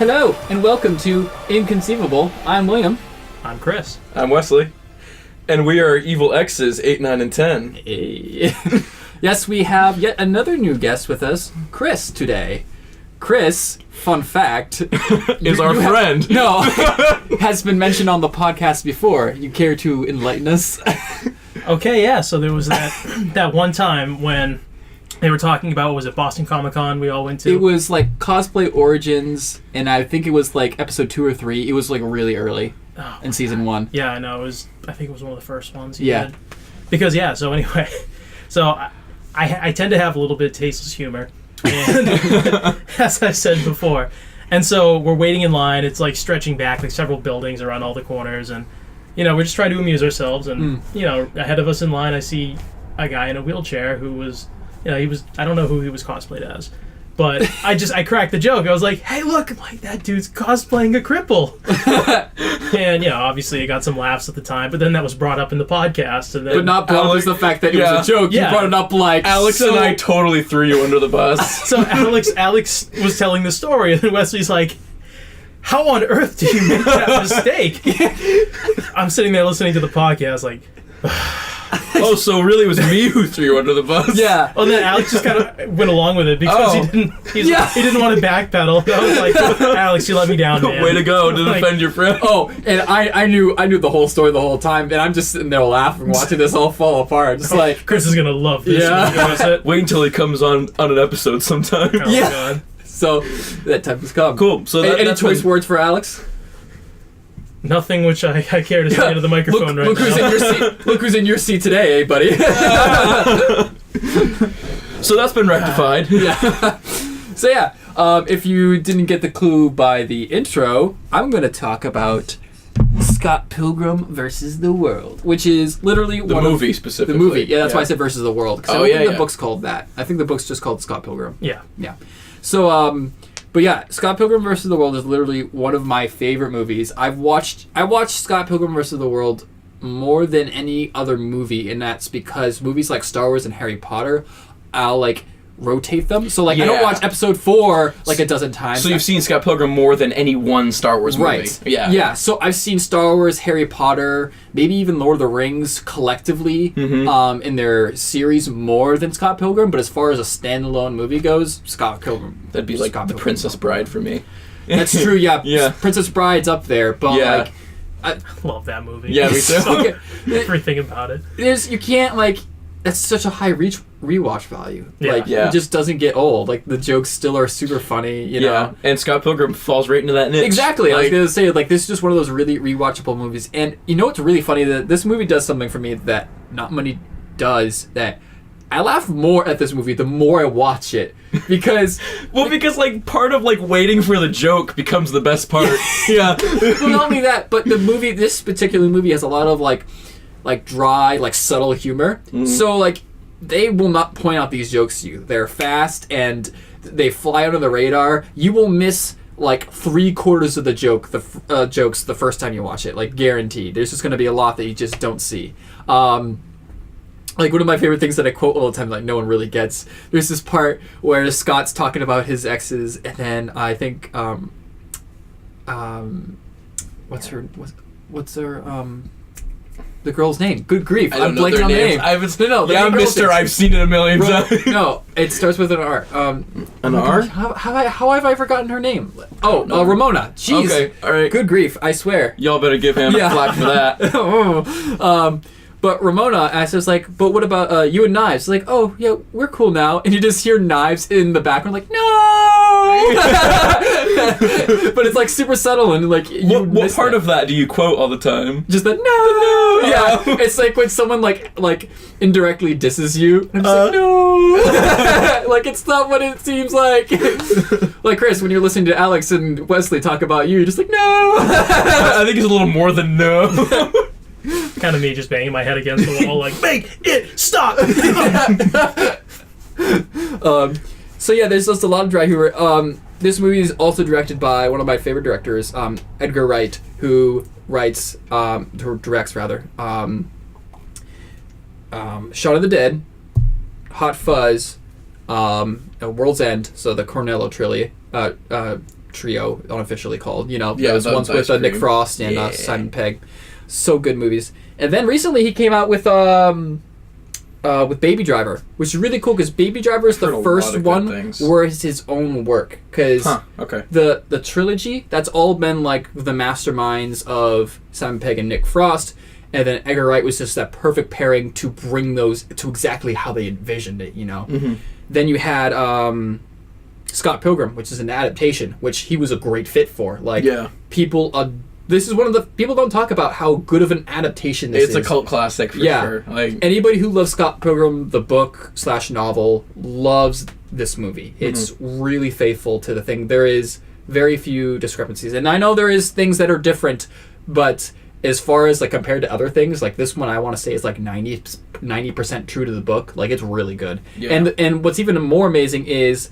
Hello, and welcome to Inconceivable. I'm William. I'm Chris. I'm Wesley. And we are Evil X's 8, 9, and 10. Yes, we have yet another new guest with us, Chris, today. Chris, fun fact, is our friend. Has been mentioned on the podcast before. You care to enlighten us? Okay, yeah, so there was that one time when they were talking about, what was it, Boston Comic Con we all went to? It was like Cosplay Origins, and I think it was like episode 2 or 3. It was like really early in season 1. Yeah, I know. I think it was one of the first ones he Yeah. did. Because, yeah, so anyway, so I tend to have a little bit of tasteless humor, and as I said before. And so we're waiting in line. It's like stretching back, like several buildings around all the corners, and, you know, we're just trying to amuse ourselves. And, you know, ahead of us in line, I see a guy in a wheelchair who was... You know, I don't know who he was cosplayed as, but I cracked the joke. I was like, hey, look, like that dude's cosplaying a cripple. And, you know, obviously it got some laughs at the time, but then that was brought up in the podcast. And then, But not brought up as the fact that it was a joke. Yeah. You brought it up like... Alex and I totally threw you under the bus. So Alex was telling the story, and then Wesley's like, how on earth do you make that mistake? I'm sitting there listening to the podcast like... Oh, so really it was me who threw you under the bus? Yeah. Well, then Alex just kind of went along with it because he didn't want to backpedal. I was like, Alex, you let me down, man. Way to go to defend your friend. Oh, and I knew the whole story the whole time, and I'm just sitting there laughing, watching this all fall apart. Just like, Chris is gonna love this. Yeah. Wait until he comes on an episode sometime. Oh, yeah. God. So that time has come. Cool. So Any that's choice words for Alex? Nothing which I care to say into the microphone look right who's now. in your seat. Look who's in your seat today, eh, buddy? So that's been rectified. Yeah. So yeah, if you didn't get the clue by the intro, I'm going to talk about Scott Pilgrim versus the World, which is literally The movie specifically. The movie, yeah, that's why I said versus the world. Because I don't think the book's called that. I think the book's just called Scott Pilgrim. Yeah. Yeah. So, but yeah, Scott Pilgrim vs. the World is literally one of my favorite movies. I watched Scott Pilgrim vs. the World more than any other movie, and that's because movies like Star Wars and Harry Potter, I'll like rotate them. So like I don't watch episode 4 like a dozen times. So you've seen Scott Pilgrim more than any one Star Wars movie. Right. Yeah. Yeah. So I've seen Star Wars, Harry Potter, maybe even Lord of the Rings collectively in their series more than Scott Pilgrim. But as far as a standalone movie goes, Scott Pilgrim. That'd be like The Princess Bride for me. That's true. Yeah. Yeah. Princess Bride's up there, but like. I love that movie. Yeah, me too. Everything about it. You can't like. That's such a high rewatch value. Yeah. Like it just doesn't get old. Like the jokes still are super funny. You know. And Scott Pilgrim falls right into that niche. Exactly. I was gonna say like this is just one of those really rewatchable movies. And you know what's really funny? That this movie does something for me that not many does. That I laugh more at this movie the more I watch it because because like part of like waiting for the joke becomes the best part. Yeah. Well, not only that, but this particular movie has a lot of like dry, like subtle humor. So like they will not point out these jokes to you. They're fast and they fly under the radar. You will miss like 3/4 of the jokes the first time you watch it, like guaranteed. There's just going to be a lot that you just don't see. Like one of my favorite things that I quote all the time, like no one really gets. There's this part where Scott's talking about his exes, and then I think what's her the girl's name? Good grief! I'm blanking on the name. I haven't. No, yeah, Mister. I've seen it a million times. No, it starts with an R. An R? How have I forgotten her name? Oh, Ramona. Jeez. Okay, all right. Good grief! I swear. Y'all better give him a flack for that. But Ramona asks us like, but what about you and Knives? Like, oh yeah, we're cool now. And you just hear Knives in the background, like, no. But it's like super subtle and like. What part of that do you quote all the time? Just the no. Yeah, it's like when someone like indirectly disses you. I'm just like no. Like it's not what it seems like. Like Chris, when you're listening to Alex and Wesley talk about you, you're just like no. I think it's a little more than no. Kind of me just banging my head against the wall like, make it stop! So yeah, there's just a lot of dry humor. This movie is also directed by one of my favorite directors, Edgar Wright, who directs Shaun of the Dead, Hot Fuzz, World's End, so the Cornetto trio, unofficially called. You know, Yeah, those ones with Nick Frost and Simon Pegg. So good movies. And then recently he came out with Baby Driver, which is really cool because Baby Driver is the first one where it's his own work. Because the trilogy, that's all been like the masterminds of Simon Pegg and Nick Frost. And then Edgar Wright was just that perfect pairing to bring those to exactly how they envisioned it, you know. Mm-hmm. Then you had Scott Pilgrim, which is an adaptation, which he was a great fit for. Like, this is one of the... People don't talk about how good of an adaptation this is. It's a cult classic, for sure. Like, anybody who loves Scott Pilgrim, the book/novel, loves this movie. Mm-hmm. It's really faithful to the thing. There is very few discrepancies. And I know there is things that are different, but... As far as like compared to other things, like this one, I want to say is like 90% true to the book. Like it's really good. Yeah. And what's even more amazing is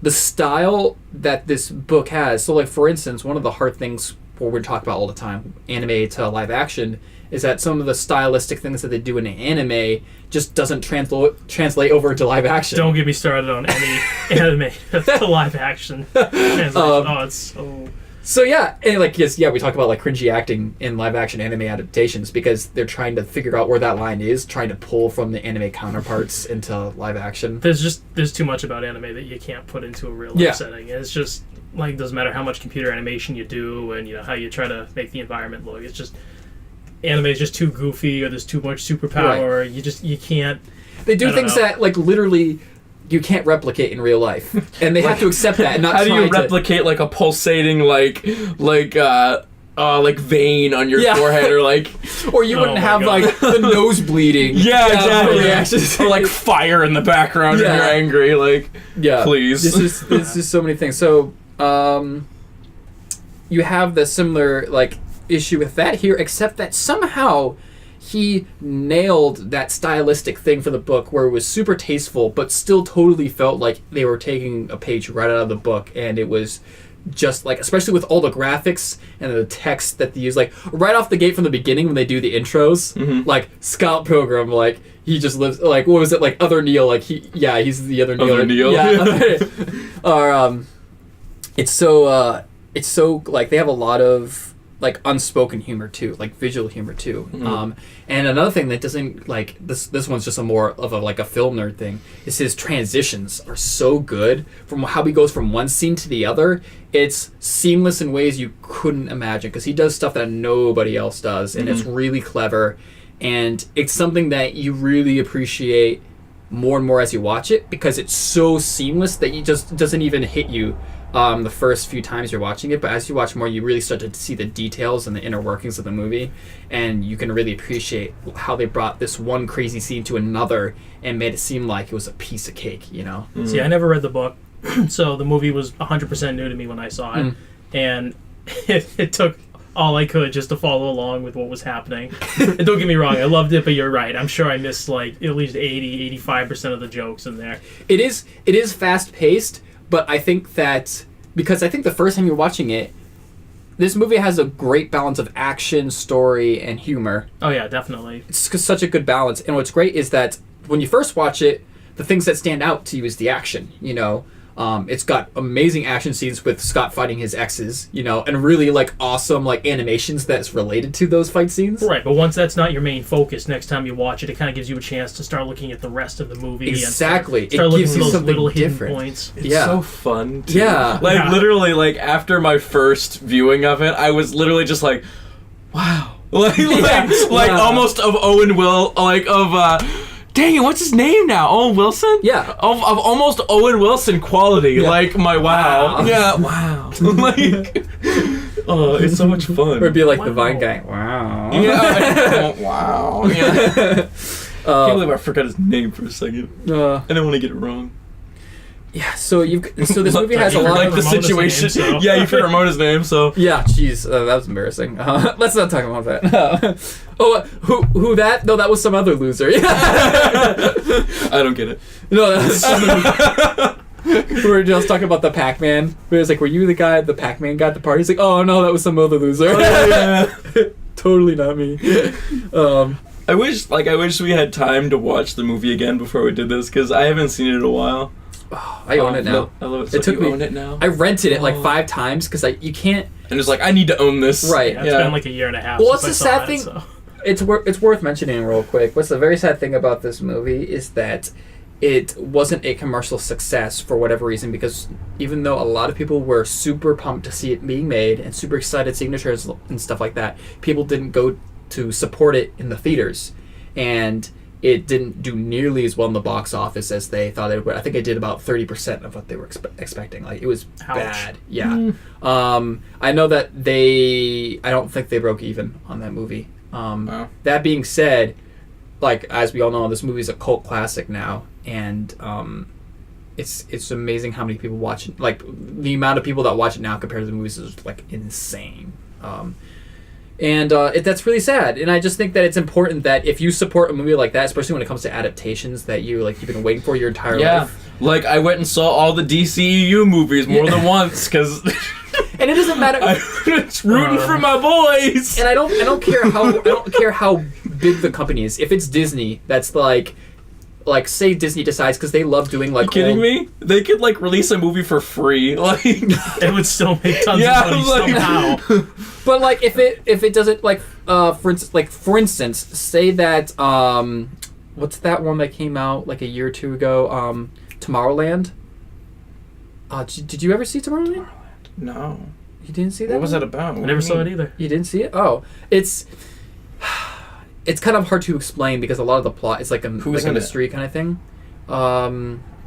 the style that this book has. So like for instance, one of the hard things we talk about all the time, anime to live action, is that some of the stylistic things that they do in anime just doesn't translate over to live action. Don't get me started on any anime to live action. It's so... So yeah, and like we talk about like cringy acting in live action anime adaptations because they're trying to figure out where that line is, trying to pull from the anime counterparts into live action. There's too much about anime that you can't put into a real life setting. It's just like doesn't matter how much computer animation you do and you know how you try to make the environment look. It's just anime is just too goofy or there's too much superpower. Right. You can't. They do things that like literally. You can't replicate in real life, and they have to accept that. And not how do you replicate like a pulsating like vein on your forehead, or like, or you wouldn't have like the nose bleeding. Yeah, exactly. Or like fire in the background when you're angry. Like, please. This is so many things. So, you have the similar like issue with that here, except that somehow. He nailed that stylistic thing for the book where it was super tasteful, but still totally felt like they were taking a page right out of the book, and it was just like, especially with all the graphics and the text that they use, like right off the gate from the beginning when they do the intros, like Scott Pilgrim, like he just lives like what was it like Other Neil, like he's the other Neil. Other Neil. Yeah. Or it's so like they have a lot of like unspoken humor too, like visual humor too. Mm-hmm. And another thing that doesn't like this one's just a more of a like a film nerd thing is his transitions are so good from how he goes from one scene to the other. It's seamless in ways you couldn't imagine because he does stuff that nobody else does, and it's really clever, and it's something that you really appreciate more and more as you watch it because it's so seamless that you just doesn't even hit you the first few times you're watching it, but as you watch more, you really start to see the details and the inner workings of the movie, and you can really appreciate how they brought this one crazy scene to another and made it seem like it was a piece of cake, you know? Mm-hmm. See, I never read the book, so the movie was 100% new to me when I saw it, and it took all I could just to follow along with what was happening. And don't get me wrong, I loved it, but you're right. I'm sure I missed like at least 85% of the jokes in there. It is fast-paced, but I think that, because I think the first time you're watching it, this movie has a great balance of action, story, and humor. Oh yeah, definitely. It's such a good balance. And what's great is that when you first watch it, the things that stand out to you is the action, you know? It's got amazing action scenes with Scott fighting his exes, you know, and really like awesome like animations that's related to those fight scenes. Right, but once that's not your main focus, next time you watch it, it kind of gives you a chance to start looking at the rest of the movie. Exactly, and start looking gives at you those something little different. Hidden points. It's so fun. Too. Yeah, like literally, like after my first viewing of it, I was literally just like, wow, like almost of Owen Will, like of. Dang it, what's his name now? Owen Wilson? Yeah. Of almost Owen Wilson quality. Yeah. Like, my wow. Yeah, wow. Like, oh, it's so much fun. Or it'd be like the Vine guy. Wow. Yeah. Wow. Yeah. Can't believe I forgot his name for a second. I didn't want to get it wrong. Yeah, so this movie has a lot like of the situation. Name, so. Yeah, you forgot Ramona's name, so. Yeah, jeez, that was embarrassing. Let's not talk about that. Who that? No, that was some other loser. I don't get it. No, that was we were just talking about the Pac-Man. We was like, were you the Pac-Man guy at the party? He's like, oh no, that was some other loser. Oh, yeah. Totally not me. I wish we had time to watch the movie again before we did this, because I haven't seen it in a while. I own it now. I love it. So It took you me- own it now? I rented it like 5 times because you can't. And it's like, I need to own this. Right. Yeah, it's been like a year and a half. Well, since it's I a saw sad thing. So. It's worth mentioning real quick. What's the very sad thing about this movie is that it wasn't a commercial success for whatever reason, because even though a lot of people were super pumped to see it being made and super excited signatures and stuff like that, people didn't go to support it in the theaters, and it didn't do nearly as well in the box office as they thought it would. I think it did about 30% of what they were expecting. Like, it was Ouch. bad. Yeah. I know that I don't think they broke even on that movie. Wow. That being said, like, as we all know, this movie is a cult classic now, and it's amazing how many people watch it. Like, the amount of people that watch it now compared to the movies is like insane. That's really sad. And I just think that it's important that if you support a movie like that, especially when it comes to adaptations that you've been waiting for your entire life. Like, I went and saw all the DCEU movies more than once because And it doesn't matter. it's rooting for my boys. And I don't care how big the company is. If it's Disney, that's like say Disney decides, because they love doing like. You kidding me? They could like release a movie for free. Like, It would still make tons of money somehow. But like if it doesn't, like for instance, say that what's that one that came out like a year or two ago, Tomorrowland. Did you ever see Tomorrowland? no. You didn't see that? What was one? that about? I never saw it either. You didn't see it? Oh, it's kind of hard to explain because a lot of the plot is like a Who's like a in it? mystery kind of thing.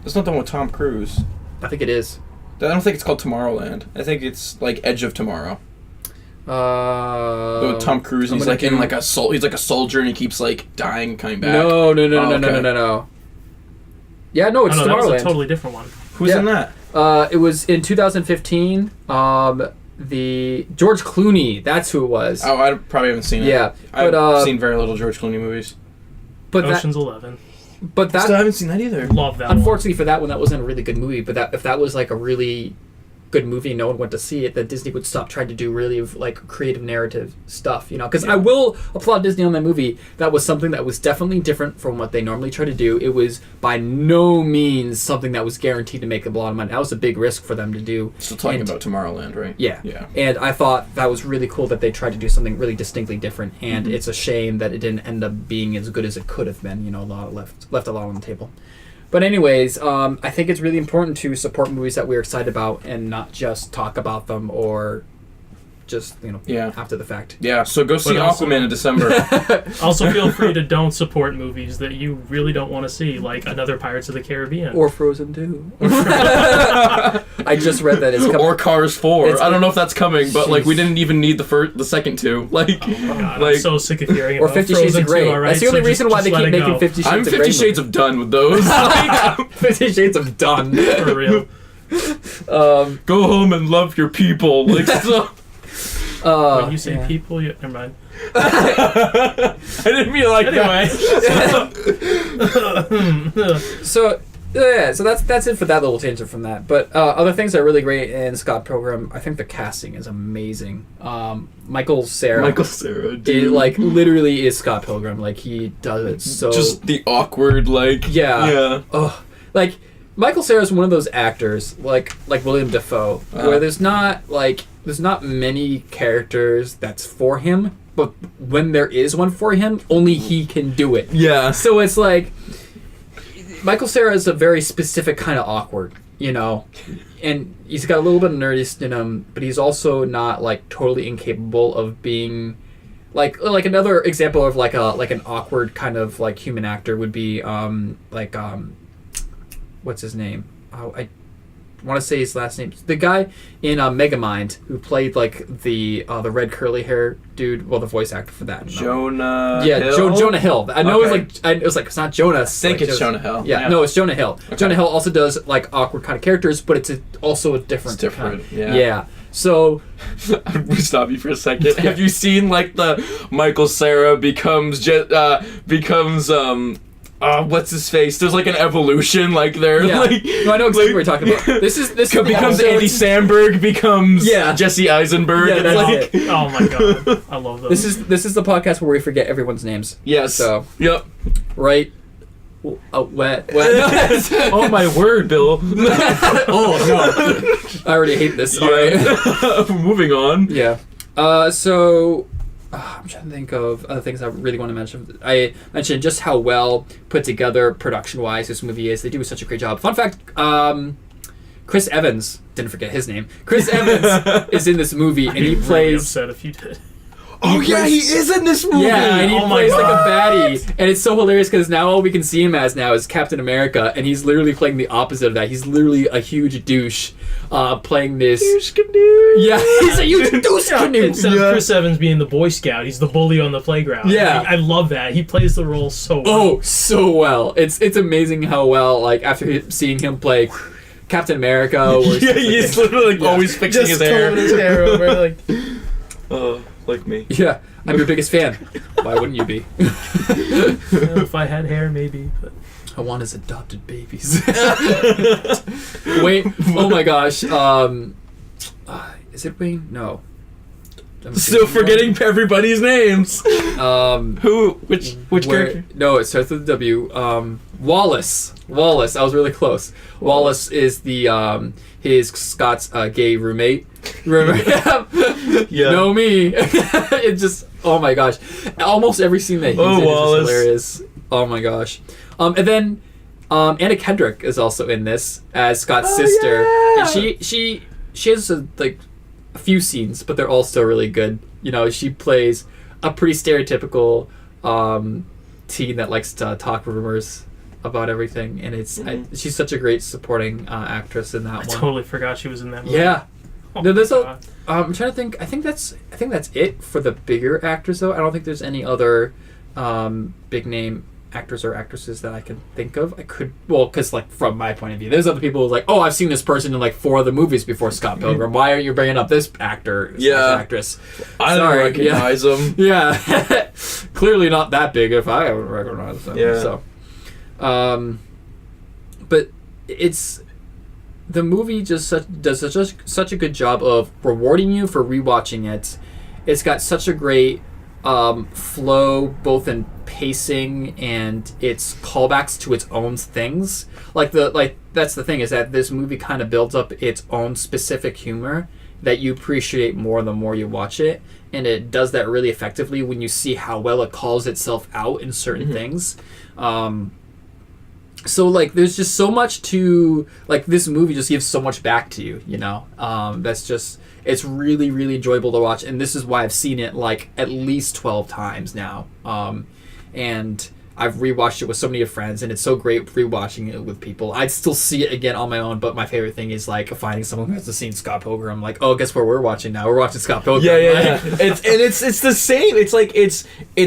It's not the one with Tom Cruise. I think it is. I don't think it's called Tomorrowland. I think it's like Edge of Tomorrow. With Tom Cruise, he's like in like a he's like a soldier and he keeps like dying and coming back. No. okay. Yeah, no, it's Oh, no, that was a Tomorrowland. totally different one. Who's Yeah. in that? It was in 2015. The George Clooney, that's who it was. Oh, I probably haven't seen it. Yeah, I've but seen very little George Clooney movies. but Ocean's 11. that Still haven't seen that either. Love that one. unfortunately for that one, that wasn't a really good movie. But if that was like a really good movie, no one went to see it, that Disney would stop trying to do really like creative narrative stuff, because I will applaud Disney on that movie. That was something that was definitely different from what they normally try to do. It was by no means something that was guaranteed to make a lot of money. That was a big risk for them to do. Still talking And- about Tomorrowland, right? Yeah. Yeah. And I thought that was really cool that they tried to do something really distinctly different, and Mm-hmm. it's a shame that it didn't end up being as good as it could have been. A lot left a lot on the table. But anyways, I think it's really important to support movies that we're excited about and not just talk about them or just, Yeah. after the fact. Yeah, so go see But also- Aquaman in December. Also, feel free to don't support movies that you really don't want to see, like another Pirates of the Caribbean. Or Frozen 2. I just read that it's coming. Or Cars 4. It's- I don't know if that's coming, but like we Jeez. didn't even need the second two. Like, God, like I'm so sick of hearing Or about 50 Shades Frozen of Grey. 2, all right? That's the only So reason why just they let keep it making go. 50 Shades I'm of 50 Grey Shades of done with those. Like, 50 Shades of done. For real. go home and love your people. Like, so. When you say yeah. people, never mind. I didn't mean like Anyway. So that's it for that little tangent from that. But other things that are really great in Scott Pilgrim, I think the casting is amazing. Michael Cera, Michael Cera, it, dude. like literally is Scott Pilgrim. Like he does it so. Just the awkward, like. Yeah. Yeah. Oh, like Michael Cera is one of those actors, like William Dafoe, where there's not many characters that's for him, but when there is one for him, only he can do it. Yeah. So it's like Michael Cera is a very specific kind of awkward, and he's got a little bit of nerdiness in him, but he's also not like totally incapable of being like another example of like an awkward kind of like human actor would be what's his name? Oh, I want to say his last name. The guy in Megamind who played like the red curly hair dude. Well, the voice actor for that. Jonah. Yeah, Hill? Jonah Hill. I know Okay. it was like it's not Jonah. I think it's Jonah Hill. Yeah, no, it's Jonah Hill. Okay. Jonah Hill also does like awkward kind of characters, but it's also a different. It's different, kind. yeah. Yeah. So I'm gonna stop you for a second. Have you seen like the Michael Cera becomes what's his face? There's like an evolution, like there. yeah, Like, no, I know exactly what you're talking about. This becomes episode- Andy Samberg, becomes Yeah. Jesse Eisenberg. Yeah, It's that's like, it. Oh my god, I love those. This is the podcast where we forget everyone's names. yes. So Yep. right. Wet. Oh my word, Bill. Oh no! I already hate this. All right. Moving on. Yeah. So I'm trying to think of other things I really want to mention. I mentioned just how well put together production-wise this movie is. They do such a great job. Fun fact: Chris Evans, didn't forget his name. Chris Evans is in this movie, and he Really plays. upset if you did. Oh yeah, he is in this movie. Yeah, and he Oh my plays like a God. baddie, and it's so hilarious because now all we can see him as now is Captain America, and he's literally playing the opposite of that. He's literally a huge douche, playing this. Yeah, he's a huge douche canoe. Instead of Chris Evans being the Boy Scout, he's the bully on the playground. Yeah. I love that. He plays the role so well. Oh, so well. It's amazing how well, like, after seeing him play Captain America. Or Yeah, he's literally like always fixing Just his hair. combing his hair over, like, Like me. Yeah, I'm your biggest fan. Why wouldn't you be? if I had hair, maybe. But I want his adopted babies. Wait, oh my gosh. Is it Wayne? No. I'm Still forgetting everybody's names. Who? Which Where, character? no, it starts with a W. Wallace. Wallace. I was really close. Wallace is the his Scott's gay roommate. Remember? Yeah. Know me. It just. Oh my gosh. Almost every scene that he's in Wallace. is just hilarious. Oh my gosh. And then Anna Kendrick is also in this as Scott's sister. yeah. And she has like a few scenes, but they're all still really good. You know, she plays a pretty stereotypical teen that likes to talk rumors about everything, and it's she's such a great supporting actress in that I one. totally forgot she was in that movie. Yeah. Oh No, there's my a. God. I'm trying to think. I think that's it for the bigger actors, though. I don't think there's any other big name actors or actresses that I can think of. I could, well, because like from my point of view, there's other people who's like, oh, I've seen this person in like 4 other movies before Scott Pilgrim. Why aren't you bringing up this actor? Yeah. Actress. I don't Sorry, recognize him. Yeah, clearly not that big if I would recognize them. Yeah. So, but it's the movie just does such a good job of rewarding you for rewatching it. It's got such a great flow, both in pacing and its callbacks to its own things. Like that's the thing, is that this movie kind of builds up its own specific humor that you appreciate more the more you watch it, and it does that really effectively when you see how well it calls itself out in certain things. So like there's just so much to, like, this movie just gives so much back to you, you know. That's just, it's really, really enjoyable to watch, and this is why I've seen it like at least 12 times now. And I've rewatched it with so many friends, and it's so great rewatching it with people. I'd still see it again on my own, but my favorite thing is like finding someone who hasn't seen Scott Pilgrim. Like, oh, guess what we're watching now? We're watching Scott Pilgrim. Yeah. It's the same. It's like it's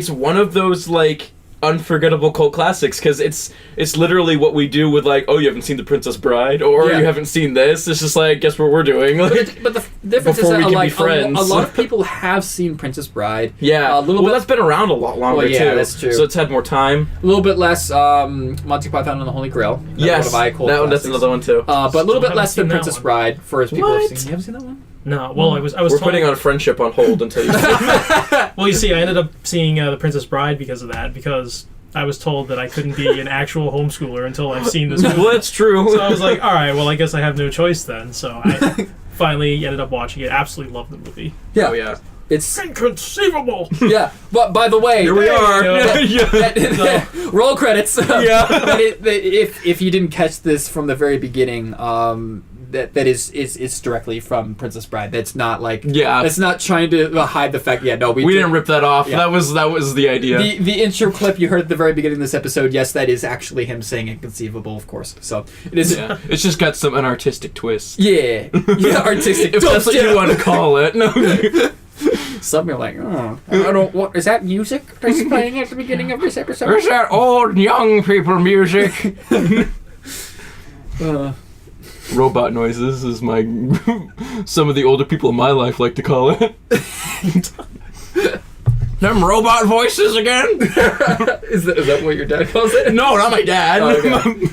one of those like unforgettable cult classics, because it's literally what we do with, like, oh, you haven't seen The Princess Bride, or you haven't seen this. It's just like, guess what we're doing. Like, but the difference is before we that can like be friends. a lot of people have seen Princess Bride. yeah, a little bit. that's been around a lot longer Well, yeah, too. that's true. So it's had more time. A little bit less Monty Python and the Holy Grail. Yes, one of my cult that's classics. another one too. But a little Still bit less haven't than seen that Princess one. Bride for people who've What? seen. You haven't seen that one? No, well, I was We're told, putting our friendship on hold until you. Well, you see, I ended up seeing The Princess Bride because of that, because I was told that I couldn't be an actual homeschooler until I've seen this movie. Well, that's true. So I was like, all right, well, I guess I have no choice then. So I finally ended up watching it. Absolutely loved the movie. Yeah. Oh yeah. It's Inconceivable! yeah. But by the way, Here we are. Yeah. Roll credits. Yeah. If you didn't catch this from the very beginning, that is directly from Princess Bride. That's not like It's not trying to hide the fact. Yeah, no, We didn't rip that off. Yeah. That was the idea. The intro clip you heard at the very beginning of this episode. Yes, that is actually him saying "Inconceivable," of course. So it is. Yeah. It's just got an artistic twist. Yeah, artistic. If that's what you want to call it. No. Some are like, oh, I don't. What is that music that's playing at the beginning of this episode? Where's that old young people music? Robot noises is my some of the older people in my life like to call it. Them robot voices again? Is that what your dad calls it? No, not my dad. Oh, okay.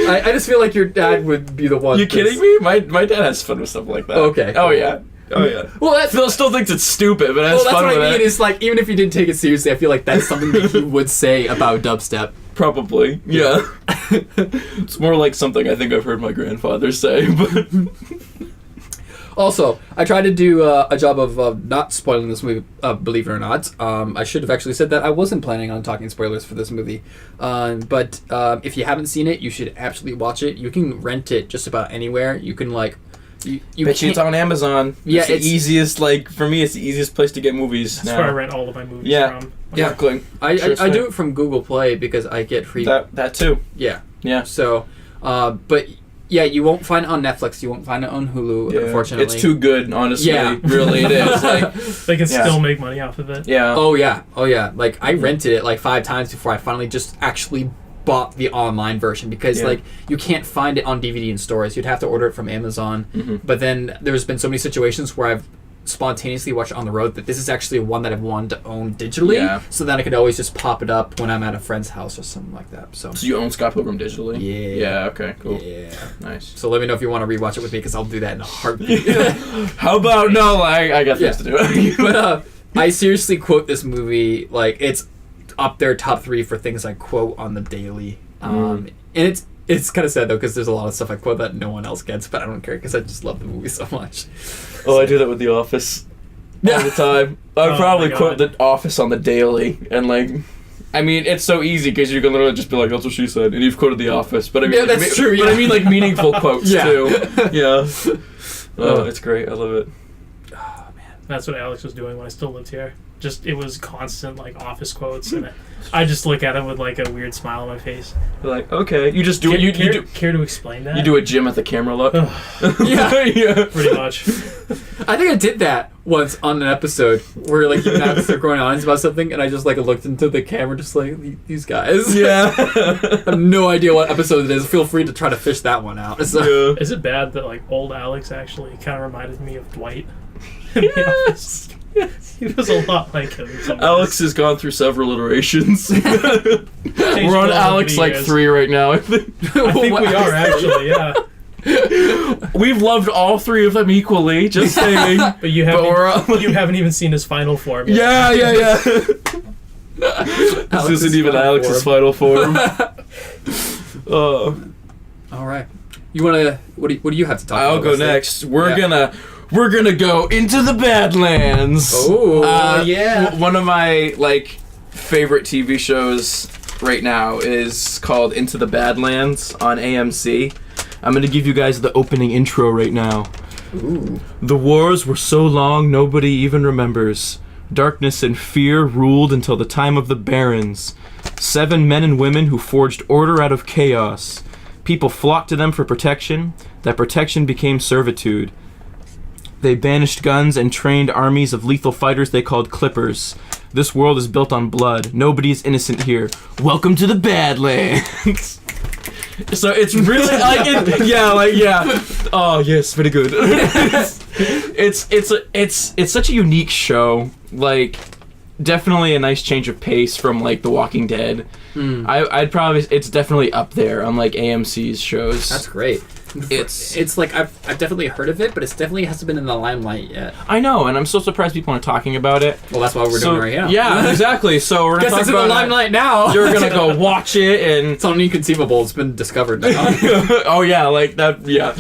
I just feel like your dad would be the one. You kidding me? My dad has fun with stuff like that. Okay. Oh yeah. Oh yeah. Well, that's Phil still thinks it's stupid, but has well, that's fun what with I mean. it. It's like even if you didn't take it seriously, I feel like that's something that you would say about dubstep. Probably, yeah. It's more like something I think I've heard my grandfather say, but... Also, I tried to do a job of not spoiling this movie, believe it or not. I should have actually said that I wasn't planning on talking spoilers for this movie. But if you haven't seen it, you should absolutely watch it. You can rent it just about anywhere. You can, like... You Bet you it's on Amazon. Yeah, it's the easiest, like, for me, it's the easiest place to get movies That's now. where I rent all of my movies from. Yeah, exactly. I do it from Google Play because I get free... That too. Yeah. Yeah. So, but... Yeah, you won't find it on Netflix. You won't find it on Hulu, unfortunately. It's too good, honestly. Yeah. Really, it is. Like, they can still make money off of it. yeah. Oh, yeah. Like, I rented it, like, 5 times before I finally just actually bought the online version because, like, you can't find it on DVD in stores. You'd have to order it from Amazon. Mm-hmm. But then there's been so many situations where I've spontaneously watched it on the road that this is actually one that I've wanted to own digitally so that I could always just pop it up when I'm at a friend's house or something like that. So you own Scott Pilgrim digitally? Yeah. Yeah, okay, cool. Yeah. Nice. So let me know if you want to rewatch it with me because I'll do that in a heartbeat. How about, no, I got things to do. But I seriously quote this movie, like, it's up there top 3 for things I quote on the daily. And it's kind of sad, though, because there's a lot of stuff I quote that no one else gets, but I don't care because I just love the movie so much. Oh, I do that with The Office all the time. I probably quote The Office on the daily, and, like... I mean, it's so easy because you can literally just be like, "That's what she said," and you've quoted The Office. But I mean, that's true. But I mean, like meaningful quotes too. Yeah. Oh, it's great. I love it. Oh man, that's what Alex was doing when I still lived here. Just it was constant like Office quotes, and I just look at him with like a weird smile on my face. You're like, okay, you just do it. You do. Care to explain that? You do a gym at the camera look. yeah, pretty much. I think I did that once on an episode where like you have to going on about something, and I just like looked into the camera, just like these guys. Yeah. I have no idea what episode it is. Feel free to try to fish that one out. So. Is it bad that like old Alex actually kind of reminded me of Dwight? Yes. He was a lot like him. Alex has gone through several iterations. We're on Alex like 3 right now. I think we are actually. Yeah. We've loved all 3 of them equally. Just saying. But you haven't even seen his final form Yeah. yet. This isn't even Alex's final form. All right. You wanna? What do you have to talk about? I'll go next. We're gonna go into the Badlands. Oh, yeah. One of my like favorite TV shows right now is called Into the Badlands on AMC. I'm gonna give you guys the opening intro right now. Ooh. The wars were so long nobody even remembers. Darkness and fear ruled until the time of the Barons. 7 men and women who forged order out of chaos. People flocked to them for protection. That protection became servitude. They banished guns and trained armies of lethal fighters they called Clippers. This world is built on blood. Nobody is innocent here. Welcome to the Badlands. So it's really Oh yes, very good. It's such a unique show. Like, definitely a nice change of pace from like The Walking Dead. It's definitely up there on like AMC's shows. That's great. It's like I've definitely heard of it, but it definitely hasn't been in the limelight yet. I know, and I'm so surprised people aren't talking about it. Well, that's why we're doing it right now. Yeah, exactly. So we're gonna talk about it in the limelight now. You're gonna go watch it, and it's on Inconceivable. It's been discovered now. Oh yeah, like that. Yeah.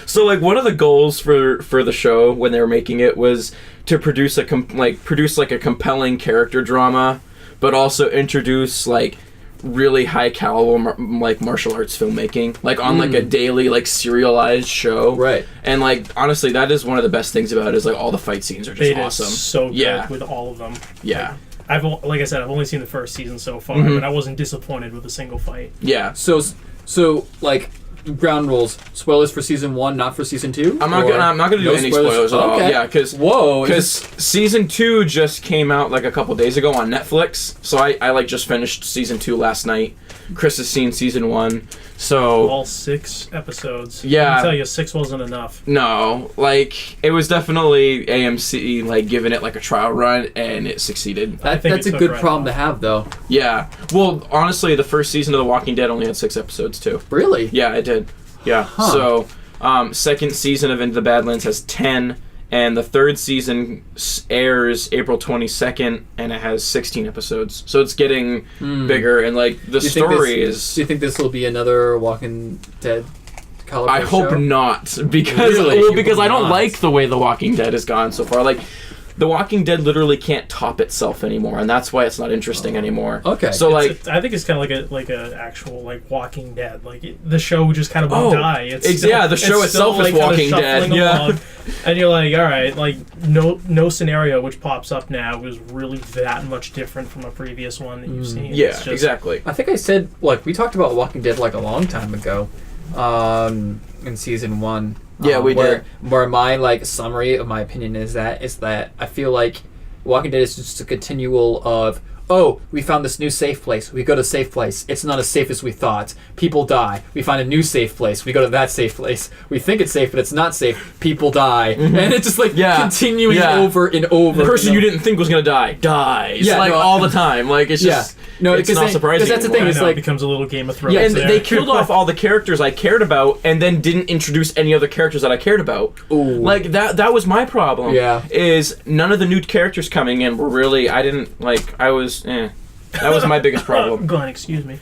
So like one of the goals for the show when they were making it was to produce a compelling character drama, but also introduce like really high caliber like martial arts filmmaking, like on like a daily like serialized show, right? And like honestly, that is one of the best things about it is like all the fight scenes are just awesome. So good with all of them. Yeah. Like I said, I've only seen the first season so far, but I wasn't disappointed with a single fight. Yeah. So like ground rules. Spoilers for season 1, not for season 2. I'm not gonna do any spoilers at all. Okay. Yeah, because season 2 just came out like a couple days ago on Netflix. So I like just finished season 2 last night. Chris has seen season 1, so all 6 episodes. Yeah, I can tell you 6 wasn't enough. No, like it was definitely AMC like giving it like a trial run, and it succeeded. That's a good problem to have, though. Yeah. Well, honestly, the first season of The Walking Dead only had 6 episodes too. Really? Yeah, it did. Yeah. Huh. So, second season of Into the Badlands has 10, And the third season airs April 22nd, and it has 16 episodes. So it's getting bigger, and like the story is. Do you think this will be another Walking Dead caliber I hope show? not, because Really? because I don't Not. like the way The Walking Dead has gone so far. Like, The Walking Dead literally can't top itself anymore, and that's why it's not interesting anymore. Okay. So I think it's kind of like a actual like Walking Dead. Like the show just kind of won't die. The show itself is Walking Dead. Yeah. And you're like, all right, like no scenario which pops up now is really that much different from a previous one that you've seen. Yeah, It's just, exactly. I think I said, like, we talked about Walking Dead like a long time ago, in season 1. Yeah, we did. Where my like summary of my opinion is that I feel like Walking Dead is just a continual of, oh, we found this new safe place. We go to safe place. It's not as safe as we thought. People die. We find a new safe place. We go to that safe place. We think it's safe, but it's not safe. People die. And it's just like continuing over and over. The person you didn't think was going to die dies. Yeah, like all the time. Like it's just it's not surprising. Because that's the thing. I It's know, like it becomes a little Game of Thrones. Yeah, and there. they killed off all the characters I cared about, and then didn't introduce any other characters that I cared about. Ooh. Like that was my problem. Yeah. Is none of the new characters coming in were really. I didn't like. I was. That was my biggest problem. Glenn, excuse me.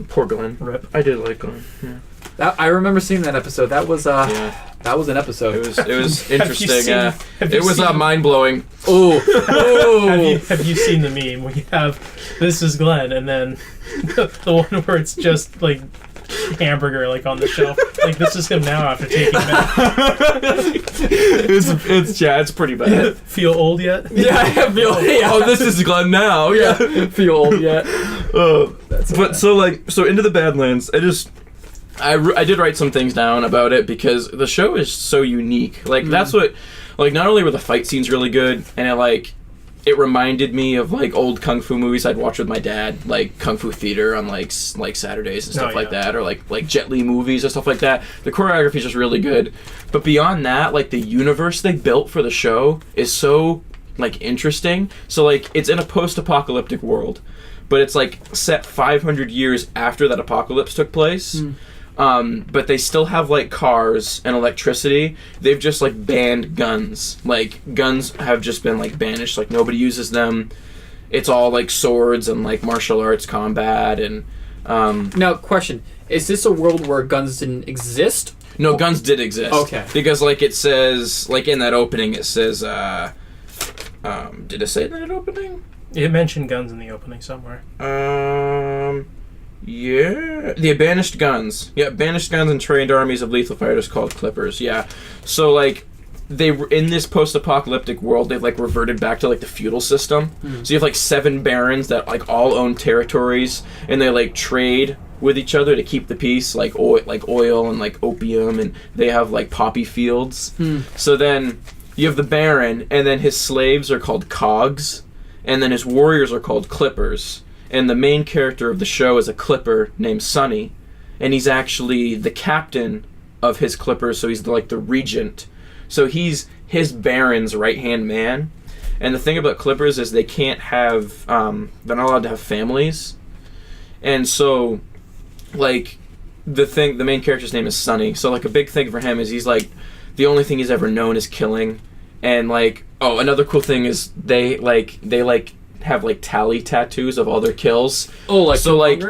Poor Glenn. Rip. I did like Glenn. Yeah. I remember seeing that episode. That was that was an episode. It was interesting. Have you It was seen- mind blowing. Oh. Have you seen the meme where you have this is Glenn and then the one where it's just like hamburger like on the shelf, like this is him now after taking that. It's pretty bad. Feel old yet? Yeah, I feel. Yeah. Oh, this is Glenn now. Yeah. Feel old yet? But so Into the Badlands, I did write some things down about it because the show is so unique. Like that's what, like not only were the fight scenes really good, and it reminded me of like old kung fu movies I'd watch with my dad, like Kung Fu Theater on like Saturdays and stuff like that, or like Jet Li movies or stuff like that. The choreography is just really good, but beyond that, like the universe they built for the show is so like interesting. So like it's in a post-apocalyptic world, but it's like set 500 years after that apocalypse took place. But they still have like cars and electricity. They've just like banned guns. Like guns have just been like banished. Like nobody uses them. It's all like swords and like martial arts combat and. Now, question: is this a world where guns didn't exist? No, guns did exist. Okay. Because like it says, like in that opening, it says. Did it say that opening? It mentioned guns in the opening somewhere. Yeah, the banished guns. Yeah, banished guns and trained armies of lethal fighters called Clippers. Yeah, so like they were in this post-apocalyptic world. They've like reverted back to like the feudal system. So you have like 7 barons that like all own territories, and they like trade with each other to keep the peace, like oil and like opium, and they have like poppy fields. So then you have the baron, and then his slaves are called cogs, and then his warriors are called clippers. And the main character of the show is a clipper named Sonny, and he's actually the captain of his clippers, so he's like the regent. So he's his baron's right-hand man. And the thing about clippers is they can't have, they're not allowed to have families. And so, like, the main character's name is Sonny. So like a big thing for him is he's like, the only thing he's ever known is killing. And like, oh, another cool thing is they have like tally tattoos of all their kills. Oh, like so like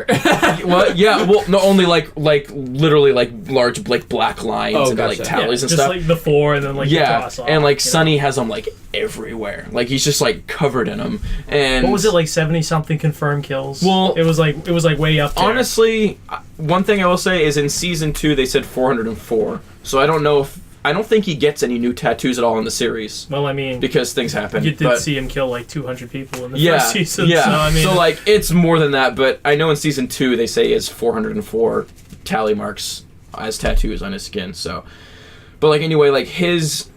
what? Yeah, well, not only like literally like large like black lines and gotcha. like tallies and just stuff. like the 4 and then like the cross off, and like Sonny has them like everywhere. Like he's just like covered in them. And what was it, like 70 something confirmed kills? Well, it was like way up there. Honestly, one thing I will say is in season 2 they said 404. So I don't think he gets any new tattoos at all in the series. Well, I mean, because things happen. You did see him kill like 200 people in the first season. Yeah. So, I mean, so like it's more than that, but I know in season 2 they say it's 404 tally marks as tattoos on his skin. So, but like anyway, like his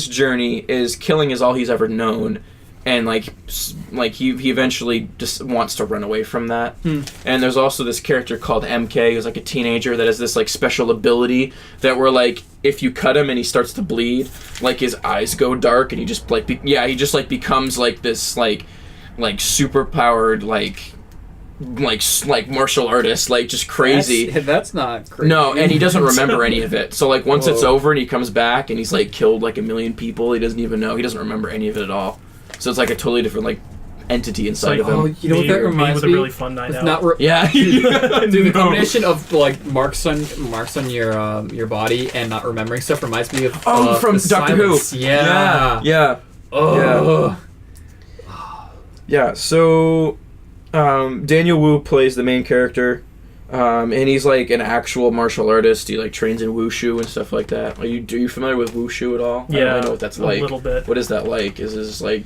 journey is killing is all he's ever known, and like he eventually just wants to run away from that. And there's also this character called MK who's like a teenager that has this like special ability that where like if you cut him and he starts to bleed, like his eyes go dark and he just like he just like becomes like this like super powered like like martial artist, like just crazy. That's not crazy. No, and he doesn't remember any of it. So like once it's Whoa. over and he comes back and he's like killed like 1 million people, he doesn't even know. He doesn't remember any of it at all. So it's like a totally different like entity inside of him. Oh, you know what that reminds with me? a really fun night out. Not Yeah. Dude, the combination of like marks on your body and not remembering stuff reminds me of from the Doctor Who. Silence. Yeah. Yeah. Oh. Yeah. So Daniel Wu plays the main character. And he's like an actual martial artist. He like trains in wushu and stuff like that. Are you familiar with wushu at all? Yeah, I don't really know what that's like. A little bit. What is that like? Is this like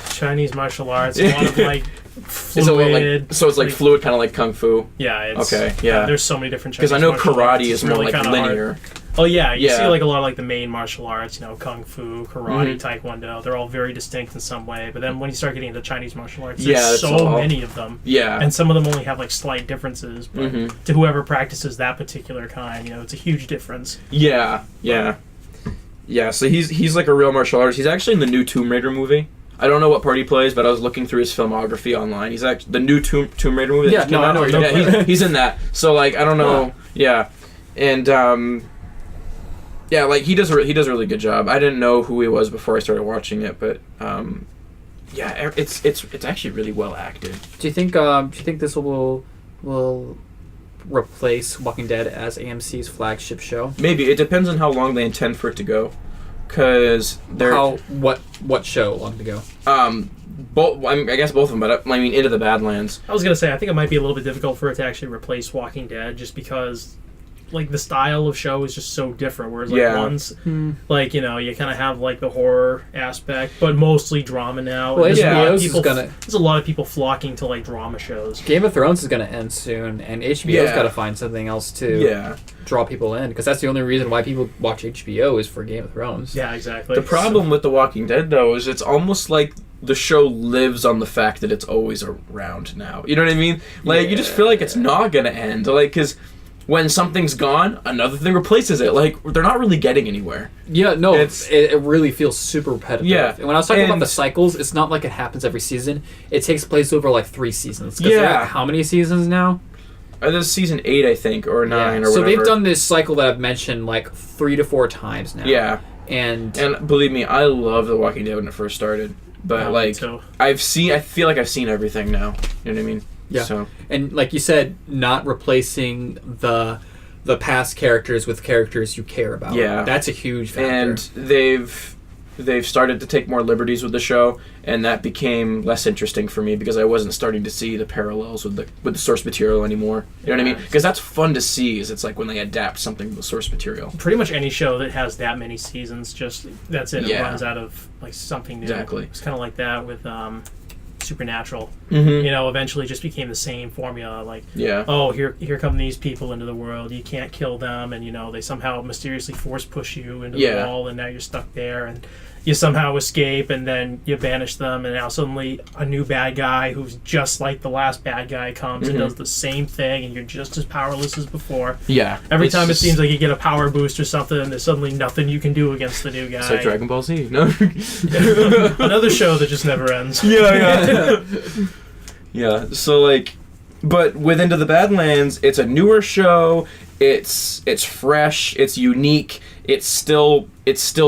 Chinese martial arts? A lot of like fluid. Is it like, so it's like fluid, kind of like kung fu? Yeah. It's, okay. Yeah. There's so many different. Because I know karate is more like linear. Hard. Oh yeah, you Yeah. see like a lot of like the main martial arts, kung fu, karate, taekwondo. They're all very distinct in some way. But then when you start getting into Chinese martial arts, there's so many of them. Yeah. And some of them only have like slight differences. But to whoever practices that particular kind, it's a huge difference. Yeah. Yeah. Yeah. So he's like a real martial artist. He's actually in the new Tomb Raider movie. I don't know what part he plays, but I was looking through his filmography online. He's actually the new Tomb Raider movie. Yeah, no, I know what you're talking about. He's in that. So like I don't know. Yeah. And yeah, like he does a really good job. I didn't know who he was before I started watching it, but yeah, it's actually really well acted. Do you think this will replace Walking Dead as AMC's flagship show? Maybe. It depends on how long they intend for it to go. Cause they're what show long to go? Both. I guess both of them, but I mean Into the Badlands. I was gonna say I think it might be a little bit difficult for it to actually replace Walking Dead, just because like the style of show is just so different. Whereas like one's like you kind of have like the horror aspect, but mostly drama now. Well, there's there's a lot of people flocking to like drama shows. Game of Thrones is gonna end soon, and HBO's got to find something else to draw people in, because that's the only reason why people watch HBO is for Game of Thrones. Yeah, exactly. The problem with The Walking Dead though is it's almost like the show lives on the fact that it's always around now. You know what I mean? Like you just feel like it's not gonna end. Like because when something's gone, another thing replaces it. Like, they're not really getting anywhere. Yeah, no, it really feels super repetitive. Yeah. And when I was talking about the cycles, it's not like it happens every season. It takes place over, like, 3 seasons. Yeah. How many seasons now? This is season 8, I think, or 9, or whatever. So they've done this cycle that I've mentioned, like, 3 to 4 times now. Yeah. And believe me, I loved The Walking Dead when it first started. But, I feel like I've seen everything now. You know what I mean? Yeah, so. And like you said, not replacing the past characters with characters you care about. Yeah, that's a huge factor. And they've started to take more liberties with the show, and that became less interesting for me because I wasn't starting to see the parallels with the source material anymore. You know what I mean? Because that's fun to see. Is it's like when they adapt something to the source material. Pretty much any show that has that many seasons, that's it. It runs out of like something new. Exactly. It's kind of like that with Supernatural. Mm-hmm. Eventually just became the same formula. Like, oh, here come these people into the world. You can't kill them, and they somehow mysteriously force push you into the wall, and now you're stuck there, and you somehow escape, and then you banish them, and now suddenly a new bad guy who's just like the last bad guy comes and does the same thing, and you're just as powerless as before. Yeah. Every time it seems like you get a power boost or something, and there's suddenly nothing you can do against the new guy. It's like Dragon Ball Z. No. Another show that just never ends. Yeah. Yeah. So like, but with Into the Badlands, it's a newer show. It's fresh. It's unique. It's still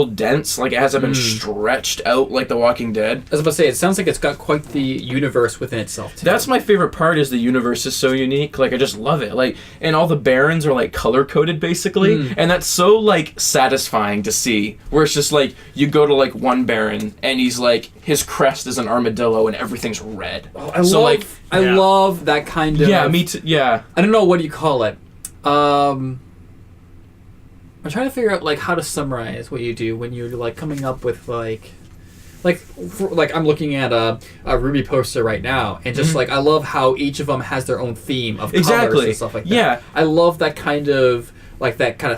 dense. Like, it hasn't been stretched out like The Walking Dead. I was about to say, it sounds like it's got quite the universe within itself too. That's my favorite part, is the universe is so unique. Like, I just love it. Like, and all the barons are like color coded basically, and that's so like satisfying to see. Where it's just like you go to like one baron and he's like, his crest is an armadillo and everything's red. Oh, I love that kind of. Yeah, me too. Yeah. I don't know, what do you call it? I'm trying to figure out like how to summarize what you do when you're like coming up with like I'm looking at a Ruby poster right now, and just like I love how each of them has their own theme of colors and stuff like that. Yeah, I love that kind of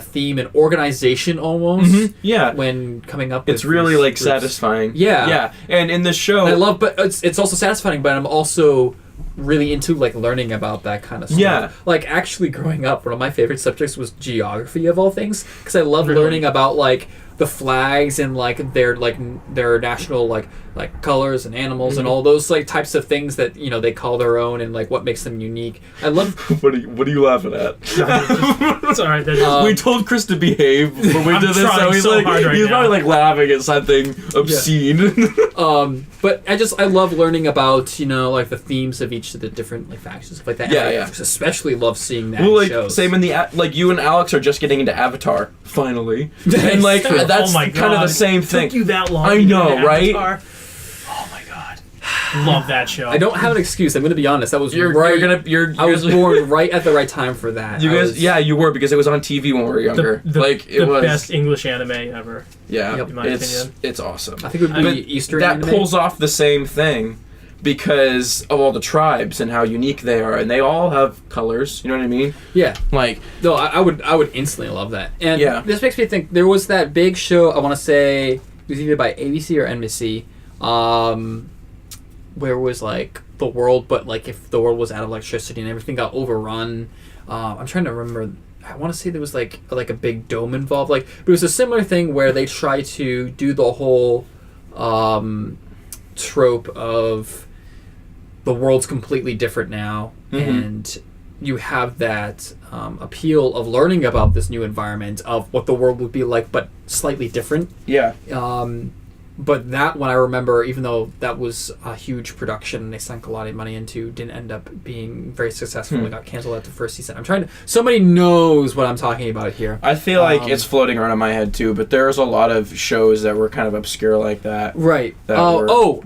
theme and organization almost. Yeah, when coming up with it's really like groups. satisfying. Yeah, and in this show, and I love, but it's also satisfying. But I'm also really into like learning about that kind of stuff. Yeah. Like actually growing up, one of my favorite subjects was geography of all things, because I love learning about like the flags and like their national like colors and animals and all those like types of things that they call their own, and like what makes them unique. I love. What are you laughing at? It's all right. We told Chris to behave when we did this, so he's so hard right he's now. probably like laughing at something obscene. But I love learning about like the themes of each of the different like factions, stuff like that. Yeah, and I yeah. especially love seeing that. Well, in like shows. same in the like you and Alex are just getting into Avatar finally, and like True. that's Oh my kind of God. the same It thing. took you that long. I to know, get into right? Avatar? Oh my God, love that show. I don't have an excuse. I'm going to be honest. I was You're I was born right at the right time for that. You guys, yeah, you were, because it was on TV when we were younger. The was best English anime ever. Yeah, Yep. In my opinion. it's awesome. I think it would be But Eastern that anime. pulls off the same thing because of all the tribes and how unique they are, and they all have colors. You know what I mean? Yeah. Like, No, I would instantly love that. And Yeah. this makes me think there was that big show, I want to say, it was either by ABC or NBC, where it was like the world, but like if the world was out of electricity and everything got overrun. I'm trying to remember. I want to say there was like a big dome involved. Like, but it was a similar thing where they try to do the whole trope of the world's completely different now, and you have that appeal of learning about this new environment of what the world would be like, but slightly different. yeah, But that one I remember, even though that was a huge production and they sunk a lot of money into, didn't end up being very successful and got canceled after the first season. I'm trying to... Somebody knows what I'm talking about here. I feel like it's floating around in my head too. But there's a lot of shows that were kind of obscure like that. Right. That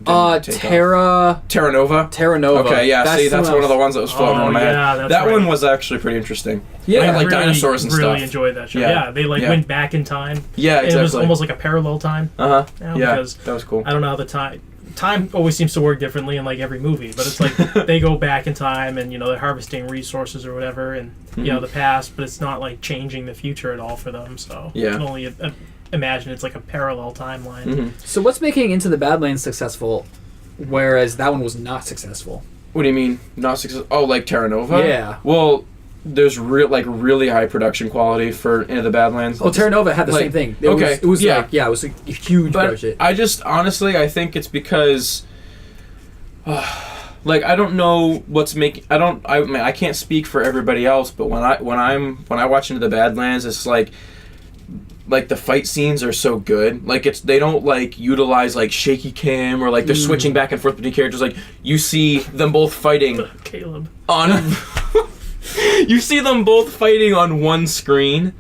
didn't take Terra Nova. Terra Nova. Okay, yeah. That's one of the ones that was floating around in my head. yeah, That right. one was actually pretty interesting. Yeah, I had, like really, dinosaurs and really stuff. enjoyed that show. Yeah. Yeah, they went back in time. Yeah, And it was exactly. almost like a parallel time. Yeah, Because that was cool. I don't know how the time always seems to work differently in like every movie, but it's like they go back in time and they're harvesting resources or whatever, and the past, but it's not like changing the future at all for them. So Yeah. you can only imagine it's like a parallel timeline. So what's making Into the Badlands successful, whereas that one was not successful? What do you mean not successful? Oh, like Terra Nova? Yeah. Well, there's really high production quality for Into the Badlands. Oh, Terra Nova had the Like, same thing. okay, It was yeah. it was a huge But budget. I just honestly, I think it's because, like, I don't know what's making. I can't speak for everybody else, but when I watch Into the Badlands, it's like the fight scenes are so good. Like they don't like utilize like shaky cam or like they're switching back and forth between characters. Like you see them both fighting Caleb. on. You see them both fighting on one screen,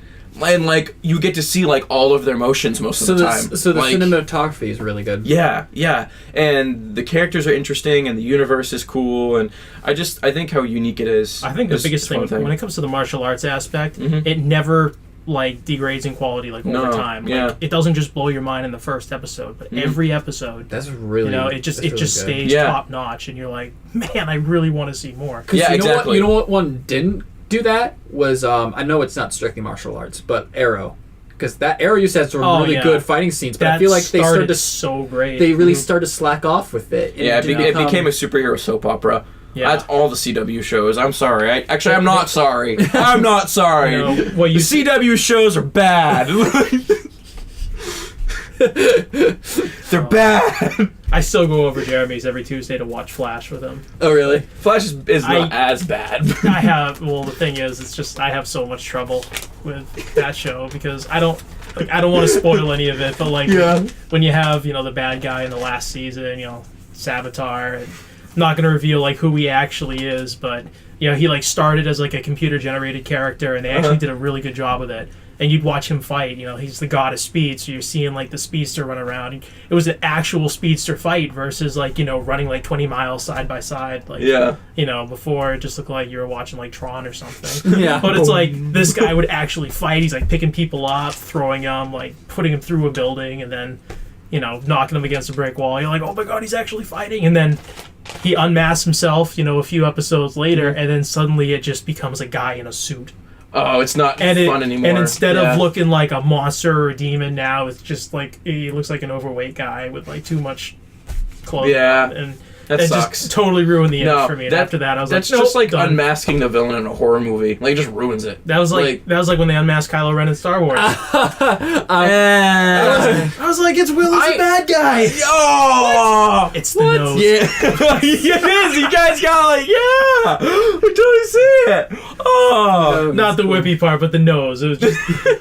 and like you get to see like all of their motions most of the time. So the like, cinematography is really good. yeah, and the characters are interesting, and the universe is cool, and I think how unique it is. I think the is biggest one thing when it comes to the martial arts aspect, Mhm. it never like degrades in quality like No, over time. Like, yeah. it doesn't just blow your mind in the first episode, but every episode, That's really it just stays Yeah. top notch, and you're like, man, I really want to see more. Yeah, you know exactly. What, you know what one didn't do that was I know it's not strictly martial arts, but Arrow, because that Arrow used to have some really good fighting scenes, but I feel like they started to so great. they really started to slack off with it. And Yeah, it didn't became a superhero soap opera. Yeah. That's all the CW shows. I'm sorry. I'm not sorry. I'm not sorry. Well, The CW shows are bad. They're bad. I still go over Jeremy's every Tuesday to watch Flash with him. Oh really? Flash is not as bad. The thing is, it's just I have so much trouble with that show because I don't want to spoil any of it, but like when you have the bad guy in the last season, Savitar, and I'm not gonna reveal like who he actually is, but he like started as like a computer generated character, and they actually did a really good job with it. And you'd watch him fight. He's the god of speed, so you're seeing like the speedster run around. And it was an actual speedster fight versus like running like 20 miles side by side. Like before it just looked like you were watching like Tron or something. Yeah. But it's like this guy would actually fight. He's like picking people up, throwing them, like putting them through a building, and then knocking them against a brick wall. You're like, oh my god, he's actually fighting. And then he unmasks himself, a few episodes later, and then suddenly it just becomes a guy in a suit. Oh, it's not fun anymore. And instead of looking like a monster or a demon, now it's just like he looks like an overweight guy with like too much clothes. Yeah. On. And That it sucks. just totally ruined the image for me. And that- after that, I was like, That's just nope, like done. unmasking the villain in a horror movie. Like, it just ruins it. That was like when they unmasked Kylo Ren in Star Wars. I was like, it's Will is the bad guy. Oh! It's the nose. Yeah. It is. You guys got like, yeah. I totally see it. Oh. Not the whippy part, but the nose. It was just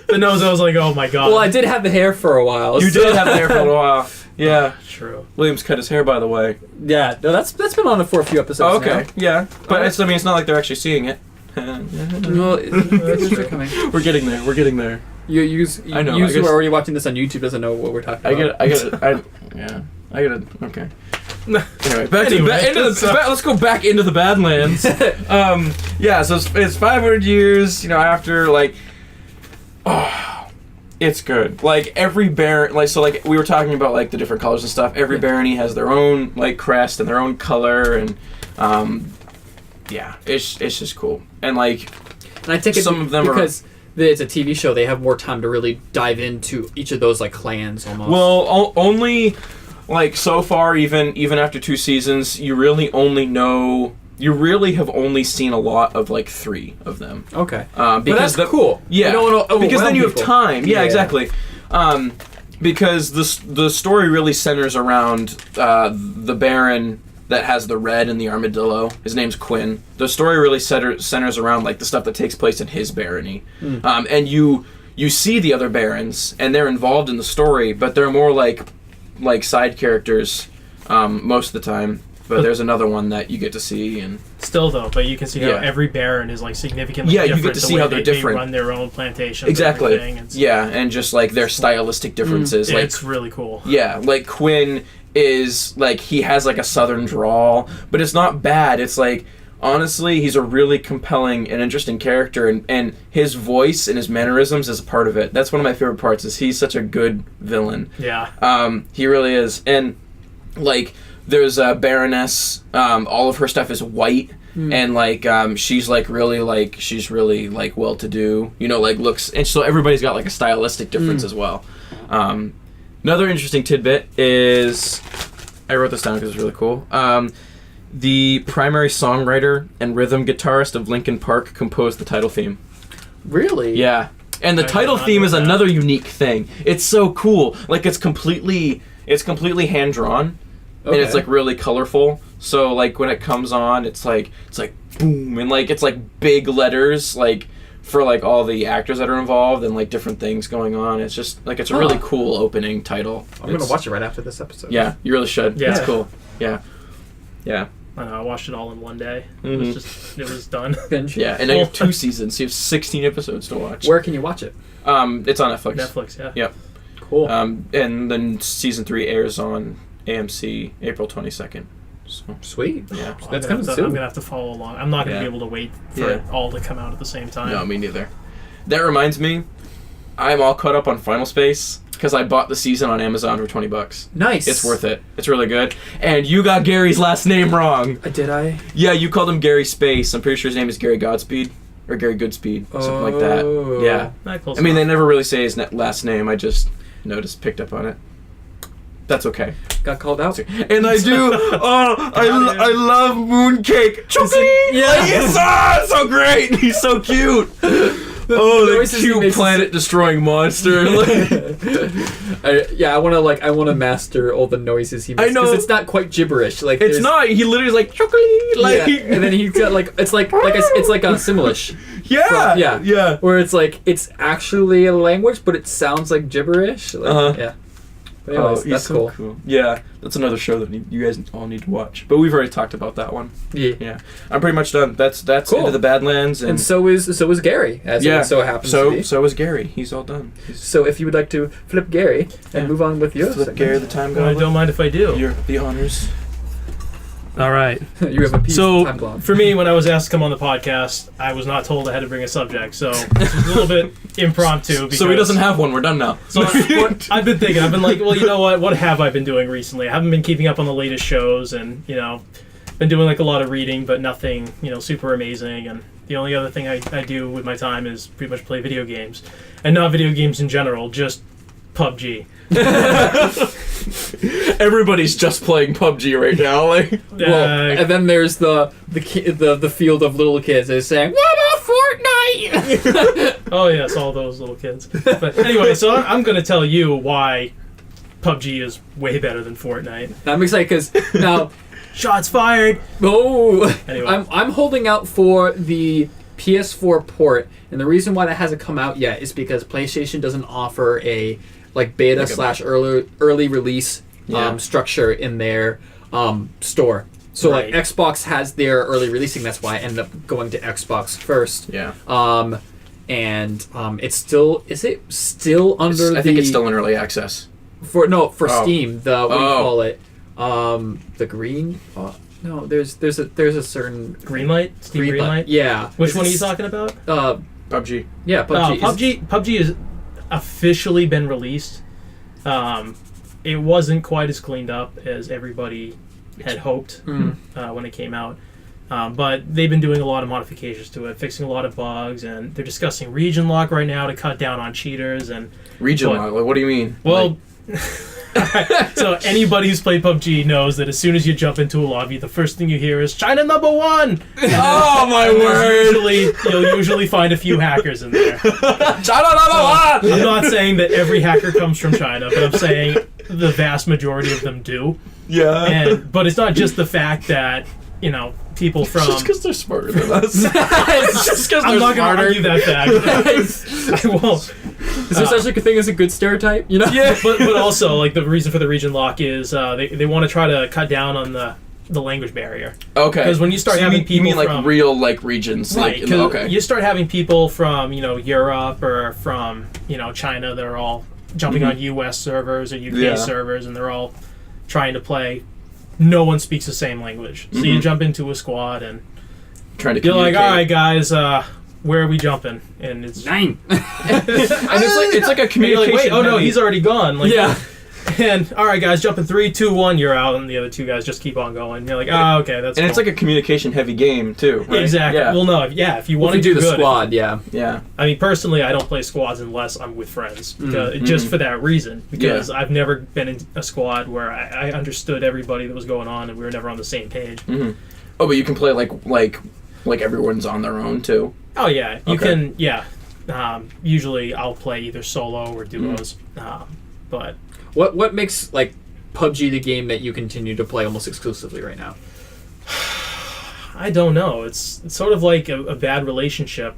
the nose. I was like, oh my god. Well, I did have the hair for a while. You did have the hair for a little while. Yeah. True. Williams cut his hair, by the way. Yeah, no, that's been on for a few episodes. Oh, okay. now. Yeah. But it's not like they're actually seeing it. Well, it's coming. We're getting there. We're getting there. I know. I Who guess- are already watching this on YouTube doesn't know what we're talking about. I get it. Okay. Anyway, let's go back into the Badlands. Yeah, so it's 500 years, after, like, it's good. Like, every baron, like, we were talking about, like, the different colors and stuff. Every barony has their own, like, crest and their own color, and, yeah, it's just cool. And, like, and I take it some of them because it's a TV show, they have more time to really dive into each of those, like, clans almost. well, only... Like, so far, even after 2 seasons, you really have only seen a lot of, like, 3 of them. Okay. Because but that's cool. Yeah. You don't want to because then you have people. time. Yeah, exactly. Because the story really centers around the Baron that has the red and the armadillo. His name's Quinn. The story really centers around, like, the stuff that takes place in his barony. And you see the other barons, and they're involved in the story, but they're more like side characters most of the time, but there's another one that you get to see. And still though, but you can see how every baron is like significantly different. You get to see how they're different. They run their own plantation. Exactly. And just like their stylistic differences. Like, it's really cool. Yeah, like Quinn is like, he has like a southern drawl, but it's not bad. It's like, honestly, he's a really compelling and interesting character, and his voice and his mannerisms is a part of it. That's one of my favorite parts, is he's such a good villain. Yeah. He really is. And, like, there's a Baroness, all of her stuff is white, and, like, she's really, well-to-do, like, looks, and so everybody's got, like, a stylistic difference as well. Another interesting tidbit is, I wrote this down because it's really cool, the primary songwriter and rhythm guitarist of Linkin Park composed the title theme. Really? Yeah. And the I title did not theme know is that. another unique thing. It's so cool. Like, it's completely hand drawn, and it's like really colorful. So like when it comes on, it's like boom, and like it's like big letters, like for like all the actors that are involved and like different things going on. It's just like, it's a really cool opening title. I'm gonna watch it right after this episode. Yeah, you really should. Yeah. It's cool. Yeah. I know, I watched it all in one day. Mm-hmm. It was done. Yeah, and now you have 2 seasons, so you have 16 episodes to watch. Where can you watch it? It's on Netflix. Netflix, yeah. Yep. Cool. And then season 3 airs on AMC April 22nd. So, Sweet. yeah. That's I'm coming gonna soon. have to follow along. I'm not gonna be able to wait for it all to come out at the same time. No, me neither. That reminds me, I'm all caught up on Final Space because I bought the season on Amazon for $20. Nice. It's worth it. It's really good. And you got Gary's last name wrong. Did I? Yeah, you called him Gary Space. I'm pretty sure his name is Gary Godspeed or Gary Goodspeed, something like that. Yeah. Not close I mean, they enough. never really say his last name. I just picked up on it. That's okay. Got called out. And I do. I love Mooncake. Chocolate. Yeah. He's so great. He's so cute. The noises he cute makes planet-destroying monster. I want to master all the noises he makes. I know. Because it's not quite gibberish. Like It's not. He literally is like chocolate. Like, yeah. And then he's got like it's like a Simlish. yeah, yeah. Where it's like it's actually a language, but it sounds like gibberish. Like, Yeah. But anyways, he's that's so cool. Yeah, that's another show that you guys all need to watch. But we've already talked about that one. Yeah. I'm pretty much done. That's Cool. Into the Badlands, And so is Gary, as it so happens to be. So is Gary. He's all done. So if you would like to flip Gary and move on with your Flip segment. Gary the time I goblin. don't mind if I do. You're the honors. All right. You have a piece of So time clock. for me, when I was asked to come on the podcast, I was not told I had to bring a subject. So this was a little bit impromptu. Because, So he doesn't have one. We're done now. So I've been thinking. I've been like, well, you know what? What have I been doing recently? I haven't been keeping up on the latest shows, and been doing like a lot of reading, but nothing super amazing. And the only other thing I do with my time is pretty much play video games, and not video games in general, just PUBG. Everybody's just playing PUBG right now. Like, Well, and then there's the field of little kids that is saying, "What about Fortnite?" Oh yes, all those little kids. But anyway, so I'm going to tell you why PUBG is way better than Fortnite. I'm excited because now, Shots fired. oh, Anyway. I'm holding out for the PS4 port, and the reason why that hasn't come out yet is because PlayStation doesn't offer a beta / early release structure in their store. So Right. like Xbox has their early releasing. That's why I ended up going to Xbox first. yeah. And it's still still under I think it's still in early access. for Oh. Steam, the what do you call it, the green, no, there's a certain Greenlight? Steam Greenlight? yeah. Which one are you talking about? PUBG. Yeah, PUBG. PUBG has officially been released. It wasn't quite as cleaned up as everybody had hoped when it came out. But they've been doing a lot of modifications to it, fixing a lot of bugs, and they're discussing region lock right now to cut down on cheaters. And Region lock. Like, what do you mean? well, so anybody who's played PUBG knows that as soon as you jump into a lobby, the first thing you hear is China #1. Oh my word! You'll usually find a few hackers in there. China I'm not saying that every hacker comes from China, but I'm saying the vast majority of them do. Yeah. But it's not just the fact that, people from... Just because they're smarter than us. Just because I'm they're not going to smarter. argue that fact. I won't. Is there such a thing as a good stereotype? Yeah. But also, like, the reason for the region lock is they want to try to cut down on the language barrier. Okay. Because when you start having people you mean like from... real like regions, Right, like 'cause okay. you start having people from, Europe or from, China that are all jumping on US servers or UK servers, and they're all trying to play. No one speaks the same language. So you jump into a squad and Trying to you're like, communicate. all right, guys, where are we jumping? And it's... 9. And it's like a And you're communication. like, wait, oh no, heavy- he's already gone. Like, Yeah. And, all right, guys, jumping 3, 2, 1, you're out, and the other two guys just keep on going. You're like, oh, okay, that's And it's cool. like a communication heavy game too. Right? Exactly. Yeah. Well, no, if you Well, want if to you do the good, squad, yeah. Yeah. I mean, personally, I don't play squads unless I'm with friends, because, just for that reason. Because I've never been in a squad where I understood everybody that was going on, and we were never on the same page. Mm-hmm. Oh, but you can play like everyone's on their own too. Oh yeah, you Okay. can. Yeah, usually I'll play either solo or duos, but What makes like PUBG the game that you continue to play almost exclusively right now? I don't know. It's sort of like a bad relationship.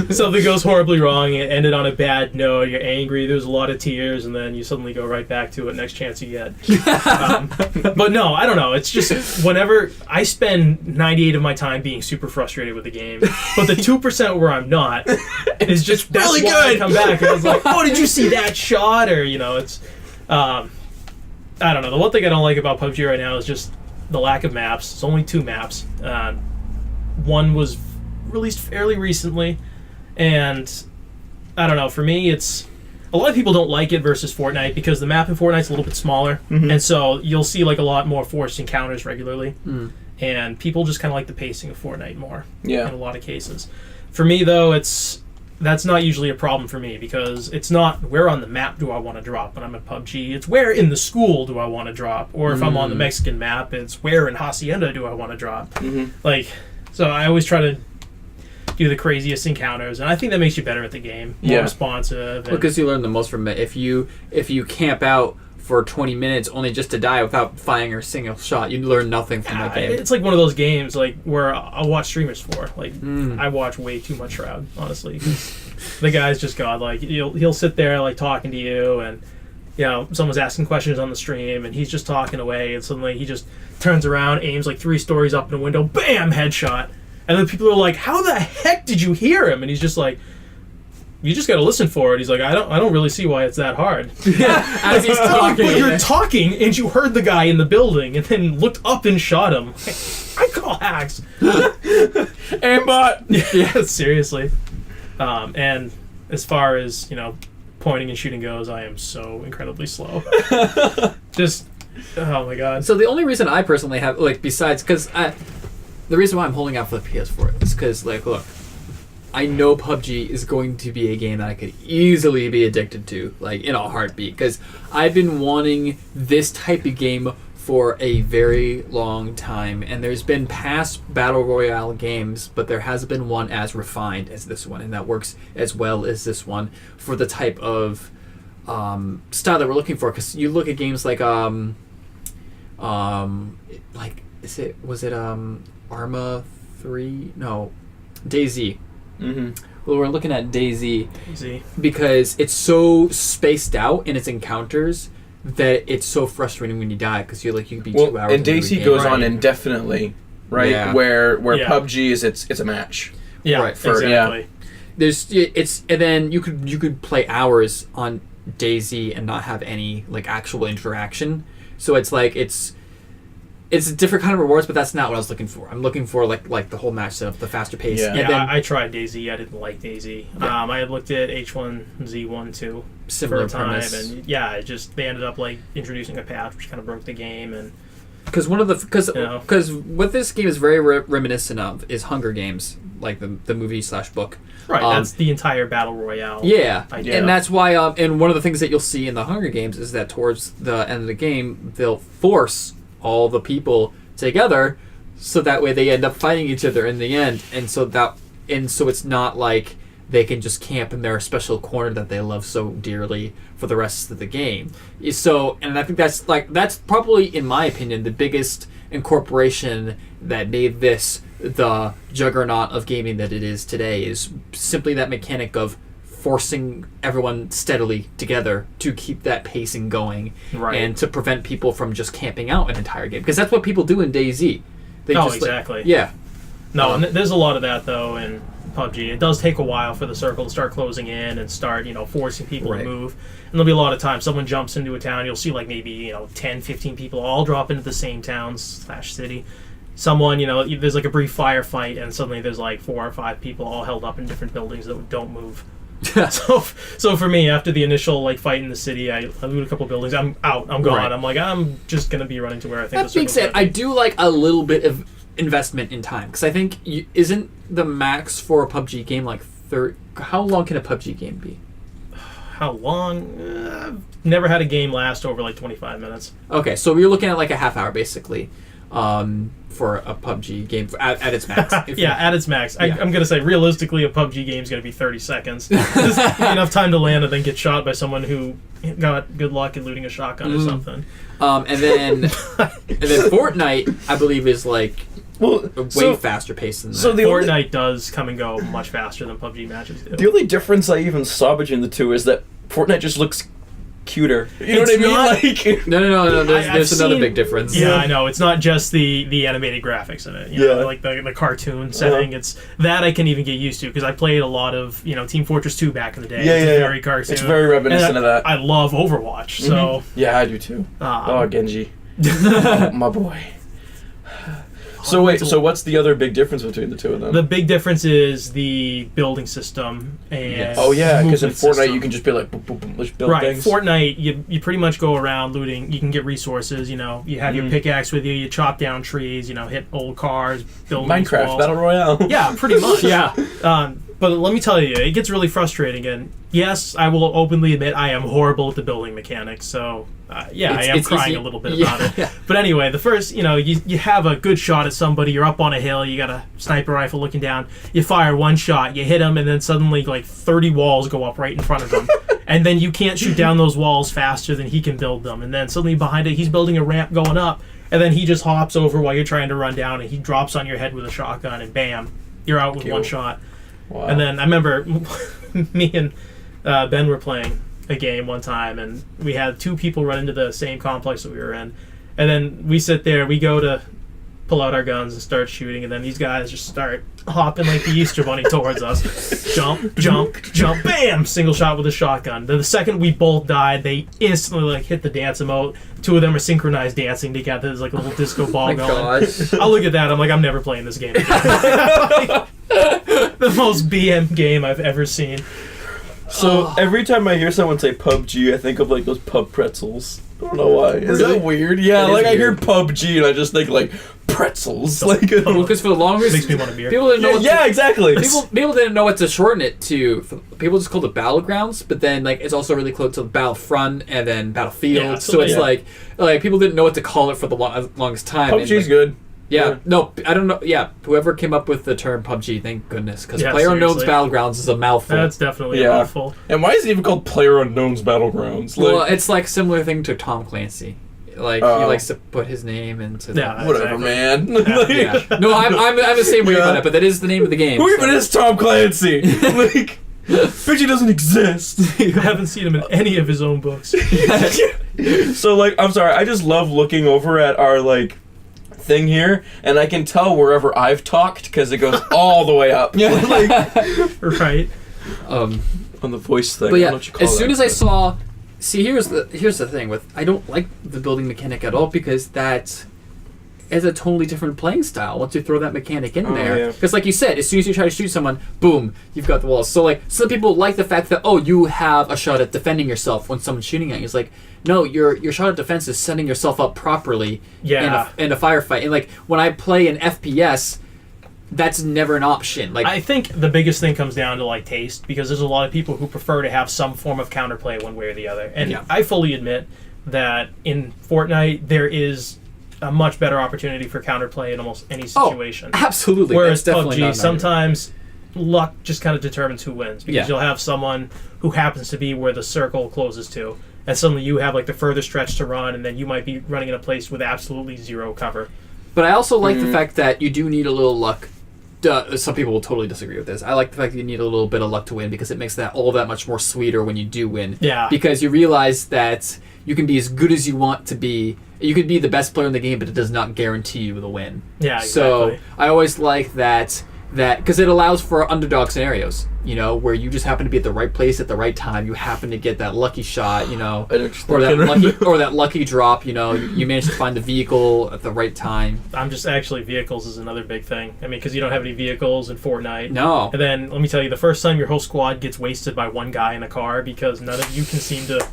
Something goes horribly wrong, it ended on a bad note, you're angry, there's a lot of tears, and then you suddenly go right back to it next chance you get. But no, I don't know. It's just whenever I spend 98 of my time being super frustrated with the game, but the 2% where I'm not is just that's really why good. I come back and I was like, oh, did you see that shot? Or, it's I don't know. The one thing I don't like about PUBG right now is just the lack of maps. It's only 2 maps. One was released fairly recently, and I don't know. For me, it's a lot of people don't like it versus Fortnite because the map in Fortnite's a little bit smaller, and so you'll see like a lot more forced encounters regularly, and people just kind of like the pacing of Fortnite more. Yeah. In a lot of cases. For me, though, that's not usually a problem for me because it's not where on the map do I want to drop when I'm at PUBG. It's where in the school do I want to drop, or if I'm on the Mexican map, it's where in Hacienda do I want to drop. Like, so I always try to do the craziest encounters, and I think that makes you better at the game, more responsive. And, Because you learn the most from it. If you camp out for 20 minutes only just to die without firing a single shot, you learn nothing from that game. it's like one of those games like where I'll watch streamers for. Like, I watch way too much Shroud, honestly. 'Cause the guy's just god. Like, he'll sit there like talking to you, and someone's asking questions on the stream, and he's just talking away, and suddenly he just turns around, aims like 3 stories up in a window, bam, headshot. And then people are like, "How the heck did you hear him?" And he's just like, "You just got to listen for it." He's like, "I don't really see why it's that hard." As he's talking. But you're talking, and you heard the guy in the building, and then looked up and shot him. I call hacks. Aimbot. Yeah, seriously. And as far as pointing and shooting goes, I am so incredibly slow. Just, oh my god. So the only reason I personally have, like, besides, because the reason why I'm holding out for the PS4 is because, like, look, I know PUBG is going to be a game that I could easily be addicted to, like in a heartbeat, because I've been wanting this type of game for a very long time, and there's been past battle royale games, but there hasn't been one as refined as this one, and that works as well as this one for the type of style that we're looking for. Because you look at games like was it Arma 3? No, DayZ. Mm-hmm. Well, we're looking at DayZ Easy. because it's so spaced out in its encounters that it's so frustrating when you die, because you could be 2 hours. And DayZ goes on indefinitely, right? Yeah. Where PUBG is it's a match. Yeah, Right, exactly. And then you could play hours on DayZ and not have any like actual interaction. So it's like it's a different kind of rewards, but that's not what I was looking for. I'm looking for like the whole match setup, the faster pace. Yeah. And then I tried DayZ. I didn't like DayZ. Yeah. I had looked at H1Z1 too Similar for a time, premise. and they ended up like introducing a patch which kind of broke the game. And because what this game is very reminiscent of is Hunger Games, like the movie/book. right, that's the entire battle royale. Yeah, idea. and that's why. And one of the things that you'll see in the Hunger Games is that towards the end of the game, they'll force all the people together, so that way they end up fighting each other in the end. And so it's not like they can just camp in their special corner that they love so dearly for the rest of the game. So, and I think that's probably, in my opinion, the biggest incorporation that made this the juggernaut of gaming that it is today, is simply that mechanic of forcing everyone steadily together to keep that pacing going, Right. and to prevent people from just camping out an entire game, because that's what people do in DayZ. Exactly. Yeah. No, and there's a lot of that though in PUBG. It does take a while for the circle to start closing in and start, forcing people Right. to move. And there'll be a lot of times someone jumps into a town, you'll see like maybe 10, 15 people all drop into the same town/city. Someone, there's like a brief firefight, and suddenly there's like 4 or 5 people all held up in different buildings that don't move. So for me, after the initial fight in the city, I loot a couple buildings. I'm out. I'm gone. Right. I'm like, I'm just gonna be running to where I think. That being said, I do like a little bit of investment in time, because I think isn't the max for a PUBG game like 30? How long can a PUBG game be? How long? I've never had a game last over 25 minutes. Okay, so we're looking at like a half hour basically, for a PUBG game at its max. At its max. Yeah. I'm gonna say realistically, a PUBG game is gonna be 30 seconds. Just enough time to land and then get shot by someone who got good luck at looting a shotgun or something. And then Fortnite, I believe, is like way faster paced than that. So Fortnite does come and go much faster than PUBG matches do. The only difference I even saw between the two is that Fortnite just looks cuter. You know what I mean? No. There's another seen- big difference. Yeah, I know. It's not just the animated graphics in it. You know, like the cartoon setting. It's that I can even get used to, because I played a lot of Team Fortress 2 back in the day. It's very cartoon. It's very reminiscent of that. I love Overwatch. So Yeah, I do too. Genji. My boy. So what's the other big difference between the two of them? the big difference is the building system and because in movement Fortnite system. you can just be like, boom, boom, boom, let's build Right, things. Fortnite, you pretty much go around looting. You can get resources. You have your pickaxe with you. You chop down trees. Hit old cars, build Minecraft walls. Battle Royale. Yeah, pretty much. Yeah. But let me tell you, it gets really frustrating. And yes, I will openly admit I am horrible at the building mechanics. So I am crying easy. a little bit about it. Yeah. But anyway, the first, you have a good shot at somebody. You're up on a hill. You got a sniper rifle looking down. You fire one shot. You hit him, and then suddenly 30 walls go up right in front of him. And then you can't shoot down those walls faster than he can build them. And then suddenly behind it, he's building a ramp going up. And then he just hops over while you're trying to run down, and he drops on your head with a shotgun, and bam, you're out with one shot. Wow. And then I remember me and Ben were playing a game one time, and we had 2 people run into the same complex that we were in. And then we sit there, we go to pull out our guns and start shooting, and then these guys just start hopping like the Easter Bunny towards us. Jump, jump, jump, bam! Single shot with a shotgun. Then the second we both died, they instantly hit the dance emote. 2 of them are synchronized dancing together. There's a little disco ball going. Gosh. I look at that, I'm like, I'm never playing this game again. The most BM game I've ever seen. So every time I hear someone say PUBG, I think of those pub pretzels. I don't know why. Is that weird? Yeah, It is I hear weird. PUBG and I just think pretzels. So- Like, Well, because for the longest, Makes me want a beer. people didn't know. What yeah, to, exactly. people didn't know what to shorten it to. People just called it battlegrounds, but then like it's also really close to Battlefront and then Battlefield. Yeah, so it's yeah. like people didn't know what to call it for the longest time. and, PUBG's like, good. Yeah, no, I don't know. Yeah, whoever came up with the term PUBG, thank goodness, because Yeah, PlayerUnknown's seriously. Battlegrounds is a mouthful. That's definitely a Yeah. mouthful. And why is it even called PlayerUnknown's Battlegrounds? Well, Like, it's like similar thing to Tom Clancy. Like he Oh. likes to put his name into. Yeah. whatever, exactly. man. Yeah. No, I'm the same way Yeah. about it, but that is the name of the game. Who so- even is Tom Clancy? Like, PUBG doesn't exist. I haven't seen him in any of his own books. So, like, I'm sorry, I just love looking over at our, like, thing here, and I can tell wherever I've talked, because it goes all the way up. Yeah. Like, Right. on the voice thing. But I don't yeah, know what you call as soon that, as I but- saw, see, here's the thing with I don't like the building mechanic at all because that is a totally different playing style once you throw that mechanic in Oh, there. yeah. Because like you said, as soon as you try to shoot someone, boom, you've got the walls. So like some people like the fact that you have a shot at defending yourself when someone's shooting at you. It's like no, your shot at defense is setting yourself up properly Yeah. in a firefight. And like when I play an FPS, that's never an option. Like I think the biggest thing comes down to like taste, because there's a lot of people who prefer to have some form of counterplay one way or the other. And Yeah. I fully admit that in Fortnite there is a much better opportunity for counterplay in almost any situation. absolutely. Whereas that's definitely not PUBG, an sometimes luck just kind of determines who wins, because Yeah. you'll have someone who happens to be where the circle closes to, and suddenly you have like the further stretch to run, and then you might be running in a place with absolutely zero cover. But I also like the fact that you do need a little luck. Some people will totally disagree with this. I like the fact that you need a little bit of luck to win because it makes that all that much more sweeter when you do win. Yeah. Because you realize that you can be as good as you want to be. You could be the best player in the game, but it does not guarantee you the win. Yeah, So exactly. I always like that because it allows for underdog scenarios. Where you just happen to be at the right place at the right time. You happen to get that lucky shot. I know what Or you're that thinking. lucky, or that lucky drop. You manage to find the vehicle at the right time. I'm just actually vehicles is another big thing. I mean, because you don't have any vehicles in Fortnite. No. And then let me tell you, the first time your whole squad gets wasted by one guy in a car because none of you can seem to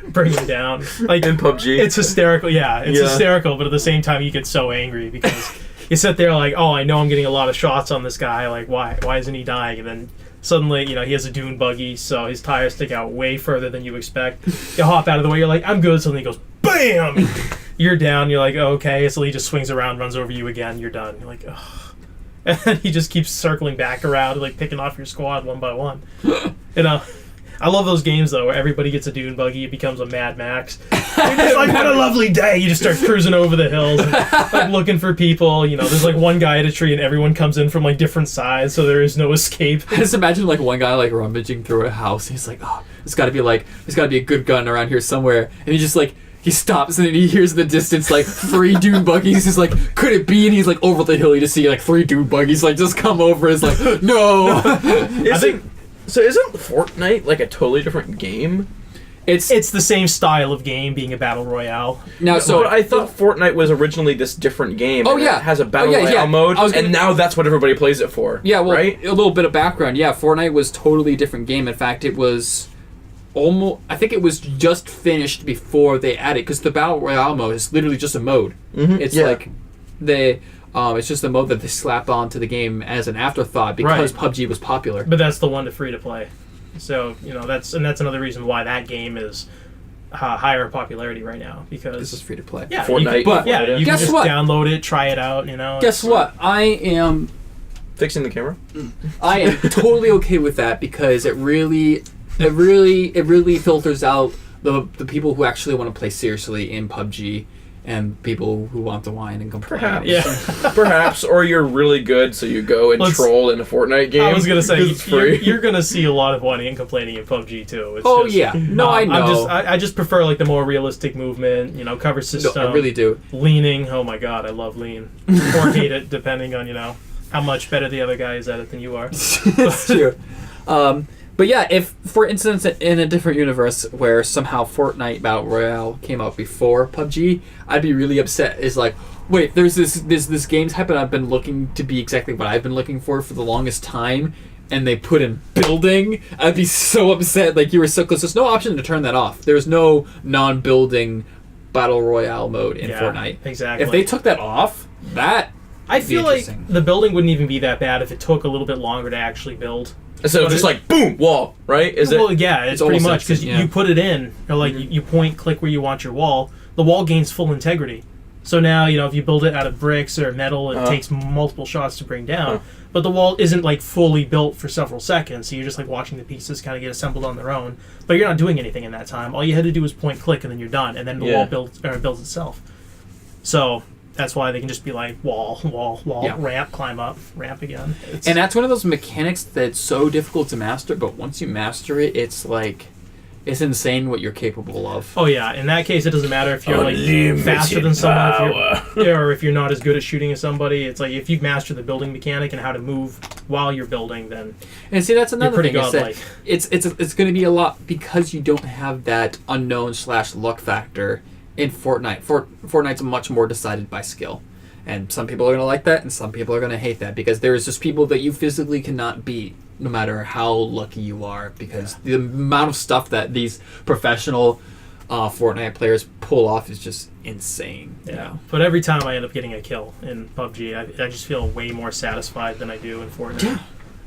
bring him down. Like In PUBG. it's hysterical. Yeah, it's Yeah. hysterical. But at the same time, you get so angry because you sit there like, oh, I know I'm getting a lot of shots on this guy. Like, why isn't he dying? And then suddenly, he has a dune buggy, so his tires stick out way further than you expect. You hop out of the way, you're like, I'm good. Suddenly he goes, BAM! You're down. You're like, oh, okay. So he just swings around, runs over you again. You're done. You're like, ugh. And then he just keeps circling back around, like picking off your squad one by one. I love those games though, where everybody gets a dune buggy, it becomes a Mad Max. You're just like, what a lovely day! You just start cruising over the hills, and, like looking for people. There's like one guy at a tree, and everyone comes in from like different sides, so there is no escape. I just imagine like one guy like rummaging through a house. And he's like, oh, there's got to be a good gun around here somewhere. And he just like he stops and then he hears in the distance like 3 dune buggies. He's like, could it be? And he's like over the hill. You just see like 3 dune buggies like just come over. It's like no. So isn't Fortnite like a totally different game? It's the same style of game, being a battle royale. Now so But I thought Fortnite was originally this different game. Oh, and yeah. It has a battle Oh, yeah, royale yeah. mode, I was gonna- and now that's what everybody plays it for. yeah, well, right? a little bit of background. Yeah, Fortnite was totally a different game. In fact, it was almost. I think it was just finished before they added because the battle royale mode is literally just a mode. It's yeah. like they. It's just a mode that they slap onto the game as an afterthought because Right. PUBG was popular. But that's the one to free to play. So that's another reason why that game is higher in popularity right now, because This is free to play. yeah, Fortnite. you can, But yeah, you can guess just what? download it, try it out. Guess what? I am Fixing the camera. totally okay with that because it really filters out the people who actually want to play seriously in PUBG and people who want to whine and complain. Perhaps. Yeah. Perhaps, or you're really good, so you go and Let's- troll in a Fortnite game. I was gonna say 'cause it's free. you're gonna see a lot of whining and complaining in PUBG too. It's Oh just, yeah, no, I know. I just prefer like the more realistic movement, cover No, system. I really do. Leaning, oh my god, I love lean. Or hate it, depending on how much better the other guy is at it than you are. It's true. But yeah, if for instance in a different universe where somehow Fortnite Battle Royale came out before PUBG, I'd be really upset. Is like, wait, there's this game type and I've been looking to be exactly what I've been looking for the longest time, and they put in building. I'd be so upset. Like you were so close. There's no option to turn that off. There's no non-building Battle Royale mode in Yeah, Fortnite. exactly. If they took that off, That I feel like the building wouldn't even be that bad if it took a little bit longer to actually build. So just like boom, wall, right? Is it? Well, yeah, it's pretty much because yeah. you put it in, or like you point, click where you want your wall. The wall gains full integrity. So now if you build it out of bricks or metal, it takes multiple shots to bring down. But the wall isn't like fully built for several seconds, so you're just like watching the pieces kind of get assembled on their own. But you're not doing anything in that time. All you had to do was point, click, and then you're done, and then the wall builds itself. So that's why they can just be like wall, ramp, climb up, ramp again. And that's one of those mechanics that's so difficult to master, but once you master it, it's like, it's insane what you're capable of. Oh yeah, in that case, it doesn't matter if you're like faster than someone, or if you're not as good at shooting as somebody. It's like if you've mastered the building mechanic and how to move while you're building, then and see that's another thing. Godlike. It's going to be a lot because you don't have that unknown / luck factor in Fortnite. Fortnite's much more decided by skill, and some people are going to like that, and some people are going to hate that because there's just people that you physically cannot beat, no matter how lucky you are, because the amount of stuff that these professional Fortnite players pull off is just insane. Yeah, but every time I end up getting a kill in PUBG, I just feel way more satisfied than I do in Fortnite.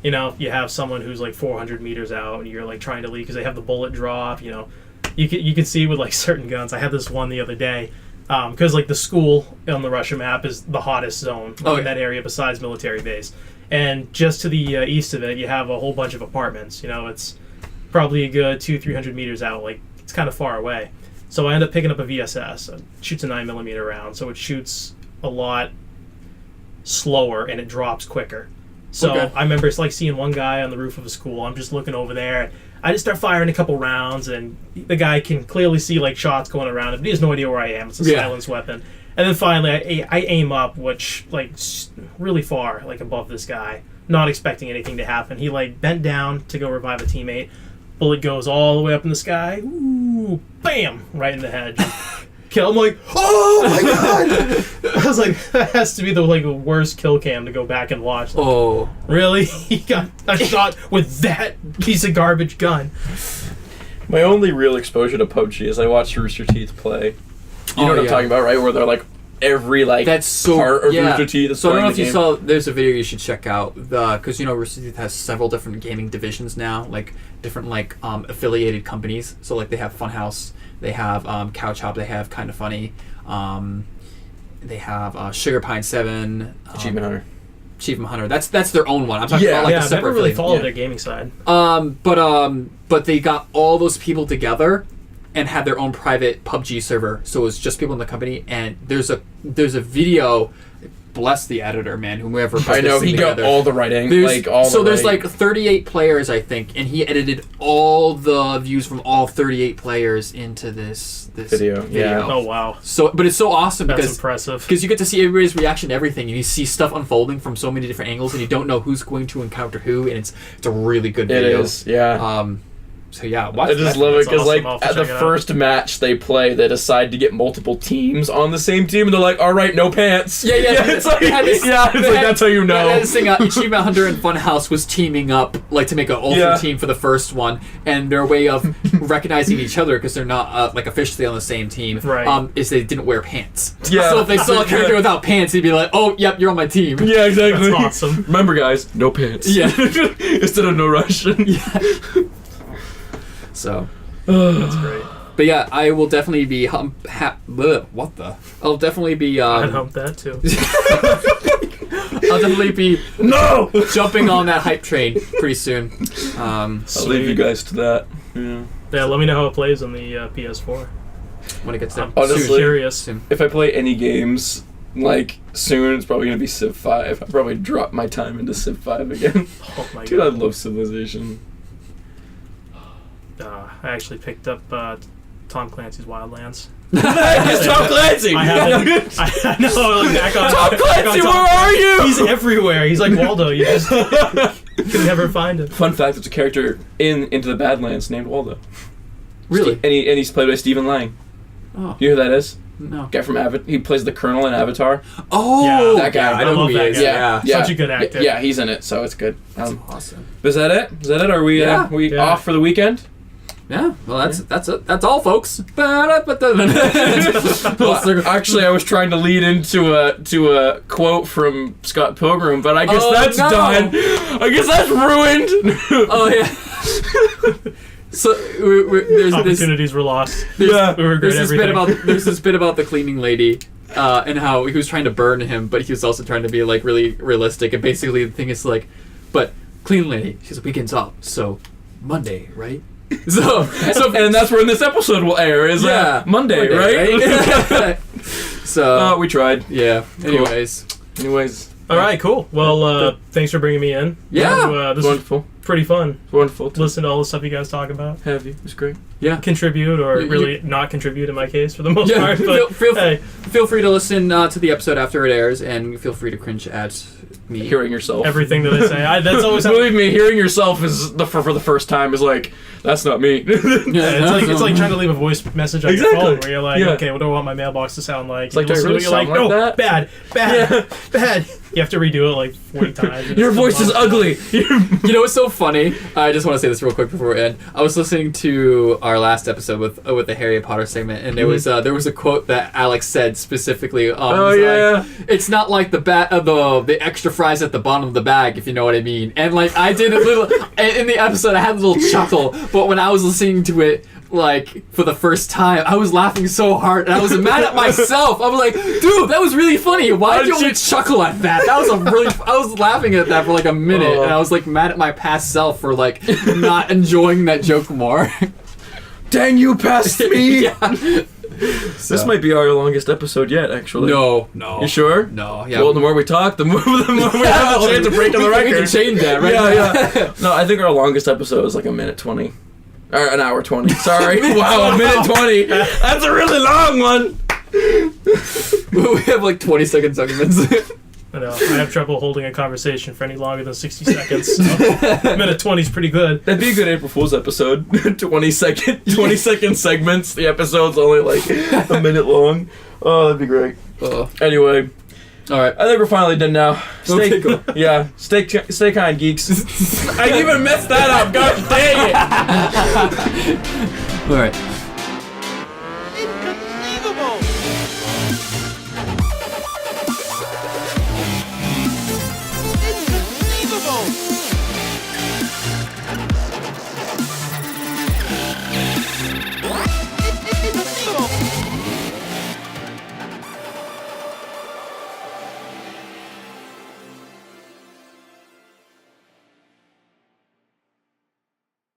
Yeah. You have someone who's like 400 meters out, and you're like trying to lead because they have the bullet drop. You can see with like certain guns. I had this one the other day. Because like the school on the Russia map is the hottest zone in that area besides military base. And just to the east of it, you have a whole bunch of apartments. It's probably a good 200-300 meters out. Like, it's kind of far away. So I end up picking up a VSS. It shoots a 9mm round, so it shoots a lot slower and it drops quicker. So I remember it's like seeing one guy on the roof of a school. I'm just looking over there. I just start firing a couple rounds, and the guy can clearly see like shots going around him, but he has no idea where I am. It's a silenced weapon. And then finally, I aim up, which like really far, like above this guy, not expecting anything to happen. He like bent down to go revive a teammate. Bullet goes all the way up in the sky. Ooh, bam! Right in the head. Kill. I'm like, oh my god! I was like, that has to be the worst kill cam to go back and watch. Like, really? He got a shot with that piece of garbage gun. My only real exposure to PUBG is I watched Rooster Teeth play. You know what I'm talking about, right? Where they're like every part of Rooster Teeth is so I don't know if the you game. saw. There's a video you should check out because Rooster Teeth has several different gaming divisions now, like different affiliated companies. So like they have Funhouse, they have Couch Hop, they have Kind of Funny, they have Sugar Pine 7, Achievement Hunter. That's their own one. I'm talking about like a separate. I never really followed their gaming side. But they got all those people together and had their own private PUBG server, so it was just people in the company. And there's a video. Bless the editor, man. Whoever put I know this he got together. all the writing, there's like 38 players, I think, and he edited all the views from all 38 players into this video. Yeah. Oh wow. But it's so awesome That's impressive. because you get to see everybody's reaction to everything, and you see stuff unfolding from so many different angles, and you don't know who's going to encounter who, and it's a really good video. It is, yeah. So yeah, watch I just love it because awesome. at the first match they play, they decide to get multiple teams on the same team, and they're like, "All right, no pants." Yeah. It's like that's how you know. This thing, Achievement Hunter and Funhouse was teaming up to make an ultra team for the first one, and their way of recognizing each other because they're not officially on the same team. Right. Is they didn't wear pants. Yeah. So if they saw a character without pants, they'd be like, "Oh, yep, you're on my team." Yeah, exactly. That's awesome. Remember, guys, no pants. Yeah. Instead of no Russian. Yeah. So that's great. But yeah, I will definitely be I'll definitely be I'd hump that too. I'll definitely be jumping on that hype train pretty soon. I'll leave you guys to that. Yeah, let me know how it plays on the PS4 when it gets there. Honestly, curious. If I play any games soon, it's probably gonna be Civ 5. I'll probably drop my time into Civ 5 again. Oh my Dude, god. I love Civilization. I actually picked up Tom Clancy's Wildlands. It's Tom Clancy! I know, back on Tom Clancy, where are you? He's everywhere. He's like Waldo. You just can never find him. Fun fact, there's a character in Into the Badlands named Waldo. Really? And he's played by Stephen Lang. Oh. You know who that is? No. Guy from Avatar. He plays the Colonel in Avatar. Oh! Yeah. That guy. I know who he is. Yeah. Such a good actor. Yeah, he's in it, so it's good. That's awesome. Is that it? Are we Yeah. off for the weekend? Yeah, well, that's all, folks. Well, actually, I was trying to lead into a quote from Scott Pilgrim, but I guess that's done. I guess that's ruined. Oh yeah. So there's Opportunities were lost. We regret there's this bit everything. there's this bit about the cleaning lady. And how he was trying to burn him, but he was also trying to be like really realistic. And basically, the thing is like, but cleaning lady, she's weekend's off, so Monday, right? So and that's when this episode will air. Is Monday, right? So we tried. Yeah. Cool. Anyways. All right, cool. Well, thanks for bringing me in. Yeah. This wonderful. was pretty fun. Wonderful. Listen to all the stuff you guys talk about. Have you? It was great. Yeah. Contribute or really not contribute in my case for the most part. But feel free to listen to the episode after it airs, and feel free to cringe at me hearing yourself. Everything that I say, that's always. Believe me, hearing yourself is for the first time is like, that's not me. It's like trying to leave a voice message on your phone where you're like, okay, what do I want my mailbox to sound like? It's like, do I really sound like that? Bad. You have to redo it like 40 times. Your voice is ugly. You know what's so funny? I just want to say this real quick before we end. I was listening to our last episode with the Harry Potter segment, and there was a quote that Alex said specifically. Like, it's not like the extra fries at the bottom of the bag, if you know what I mean. And like I did a little in the episode, I had a little chuckle, but when I was listening to it, like for the first time, I was laughing so hard, and I was mad at myself. I was like, "Dude, that was really funny. Why did you only chuckle at that?" That was I was laughing at that for like a minute, and I was like mad at my past self for like not enjoying that joke more. Dang you, past me! So. This might be our longest episode yet, actually. No. You sure? No. Yeah. Well, the more we talk, the more we have a chance to break on the record. We can change that, right? Yeah. No, I think our longest episode is like 1:20. Or an hour 20. Sorry. Wow, 1:20. That's a really long one. We have like 20-second segments. I know. I have trouble holding a conversation for any longer than 60 seconds. So 1:20 is pretty good. That'd be a good April Fool's episode. 20-second segments. The episode's only like a minute long. Oh, that'd be great. Anyway. All right. I think we're finally done now. Okay, cool. Yeah. Stay kind, geeks. I even messed that up. Gosh dang it. All right.